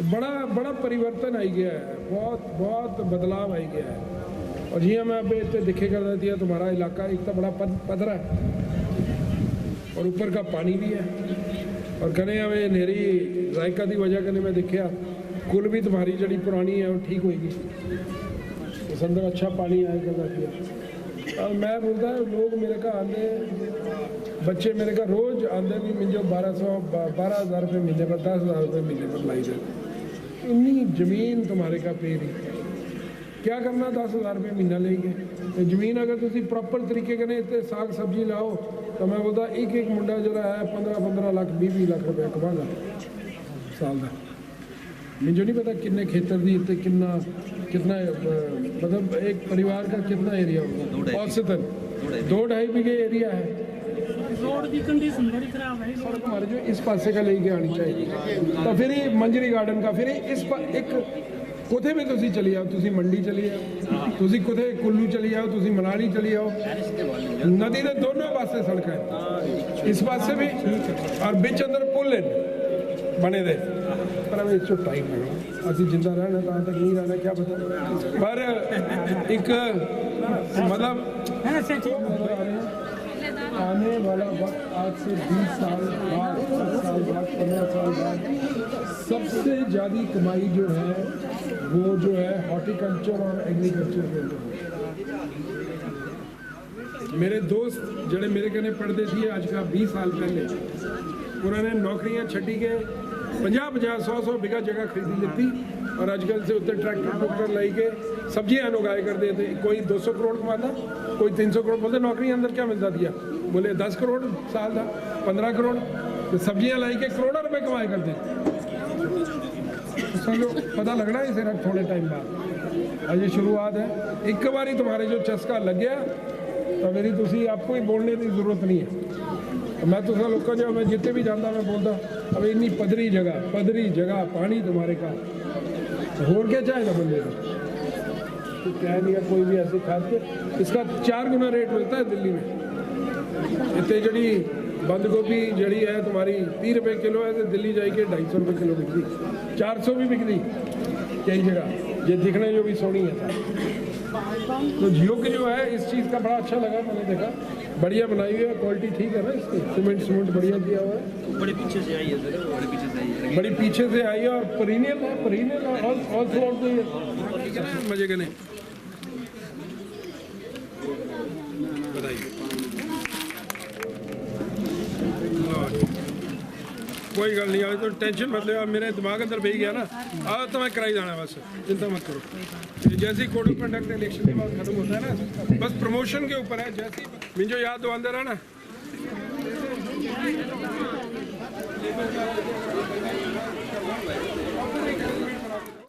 G: बड़ा परिवर्तन आई गया है, बहुत बदलाव आई गया है। और जियां मैं अब इतने दिखे करता थी, तुम्हारा इलाका एक तो बड़ा पधरा है और ऊपर का पानी भी है, और कने हमें नेरी जायका की वजह कने मैं देखा कुल भी तुम्हारी जड़ी पुरानी है वो ठीक होगी, उस अंदर अच्छा पानी आया करता किया। और मैं बोलता है लोग मेरे का आते, बच्चे मेरे का रोज़ आते भी मुझे 12,000 रुपये महीने पर, 10,000 रुपये महीने पर लाई दे। इन्नी ज़मीन तुम्हारे का पे रही, क्या करना 10,000 रुपये महीना लेंगे? तो ज़मीन अगर तुम प्रॉपर तरीके कने इतने साग सब्जी लाओ तो मैं बोलता एक मुंडा जरा है 15-15 लाख 20 लाख रुपये कमागा साल का। मुझे नहीं पता किन्ने खेतर दी इतने कितना मतलब एक परिवार का कितना एरिया होगा, औसतन 2-2.5 बीघे एरिया है।
J: रोड की कंडीशन बड़ी खराब है,
G: सड़क हमारे जो इस पासे का लेके आनी चाहिए। तो फिर ये मंजरी गार्डन का फिर इस पर एक कोथे भी तुसी चली आओ, तुसी मंडी चली आओ, तुसी कोथे कुल्लू चली आओ, तुसी मनाली चली आओ, नदी के दोनों पासे सड़क है, इस पासे भी और बिच अंदर पुल बने दे। पर हमें इसको टाइम लगना, अभी जिंदा रहना कहाँ तक नहीं रहना क्या पता, पर एक मतलब आने वाला वक्त आज से 20 साल बाद, 10 साल बाद, 15 साल बाद सबसे ज़्यादा कमाई जो है वो जो है हॉर्टिकल्चर और एग्रीकल्चर के अंदर। मेरे दोस्त जड़े मेरे कने पढ़ते थे आज का 20 साल पहले, उन्होंने नौकरियां छटी के 50-50, 100-100 बीघा जगह खरीदी लेती, और आजकल से उत्तर ट्रैक्टर लाई के सब्जियां उगाए कर देते। कोई 200 करोड़ कमाता, कोई 300 करोड़। बोलते नौकरी अंदर क्या मिलता दिया, बोले 10 करोड़ साल था, 15 करोड़, तो सब्जियां लाई के करोड़ों रुपए कमाए करते। समझो पता लगना ही सिर्फ थोड़े टाइम बाद, आज ये शुरुआत है। एक बारी तुम्हारे जो चस्का लग गया तो मेरी तुसी आपको ही बोलने की जरूरत नहीं है। मैं तो लोगों जो मैं जितने भी जाता मैं बोलता अब इन्नी पधरी जगह पानी तुम्हारे का होर क्या चाहेगा बंदे का, तो क्या नहीं है कोई भी ऐसे खाद के इसका 4 गुना रेट मिलता है दिल्ली में। इतने जड़ी बंद गोभी जड़ी है तुम्हारी 30 रुपये किलो है, तो दिल्ली जाएगी 250 रुपये किलो बिकती, 400 भी बिकती कई जगह, ये दिखने जो भी सोनी है। तो जियो की जो है इस चीज़ का बड़ा अच्छा लगा, मैंने देखा बढ़िया बनाई हुई है, क्वालिटी ठीक है ना इसकी, सीमेंट बढ़िया दिया हुआ है।
K: बड़े पीछे से आई है सर,
G: बड़ी पीछे से आई है और परीनियल ऑल थ्रू आउट ठीक है ना, मजे के नहीं बताइए। कोई गल नहीं, आज तो टेंशन मत लो, मेरे दिमाग अंदर बह गया ना, आज तो मैं कराई जाना, बस चिंता मत करो। जैसे ही कोड ऑफ कंडक्ट इलेक्शन के बाद खत्म होता है ना, बस प्रमोशन के ऊपर है। जैसे मुझे याद दो अंदर है ना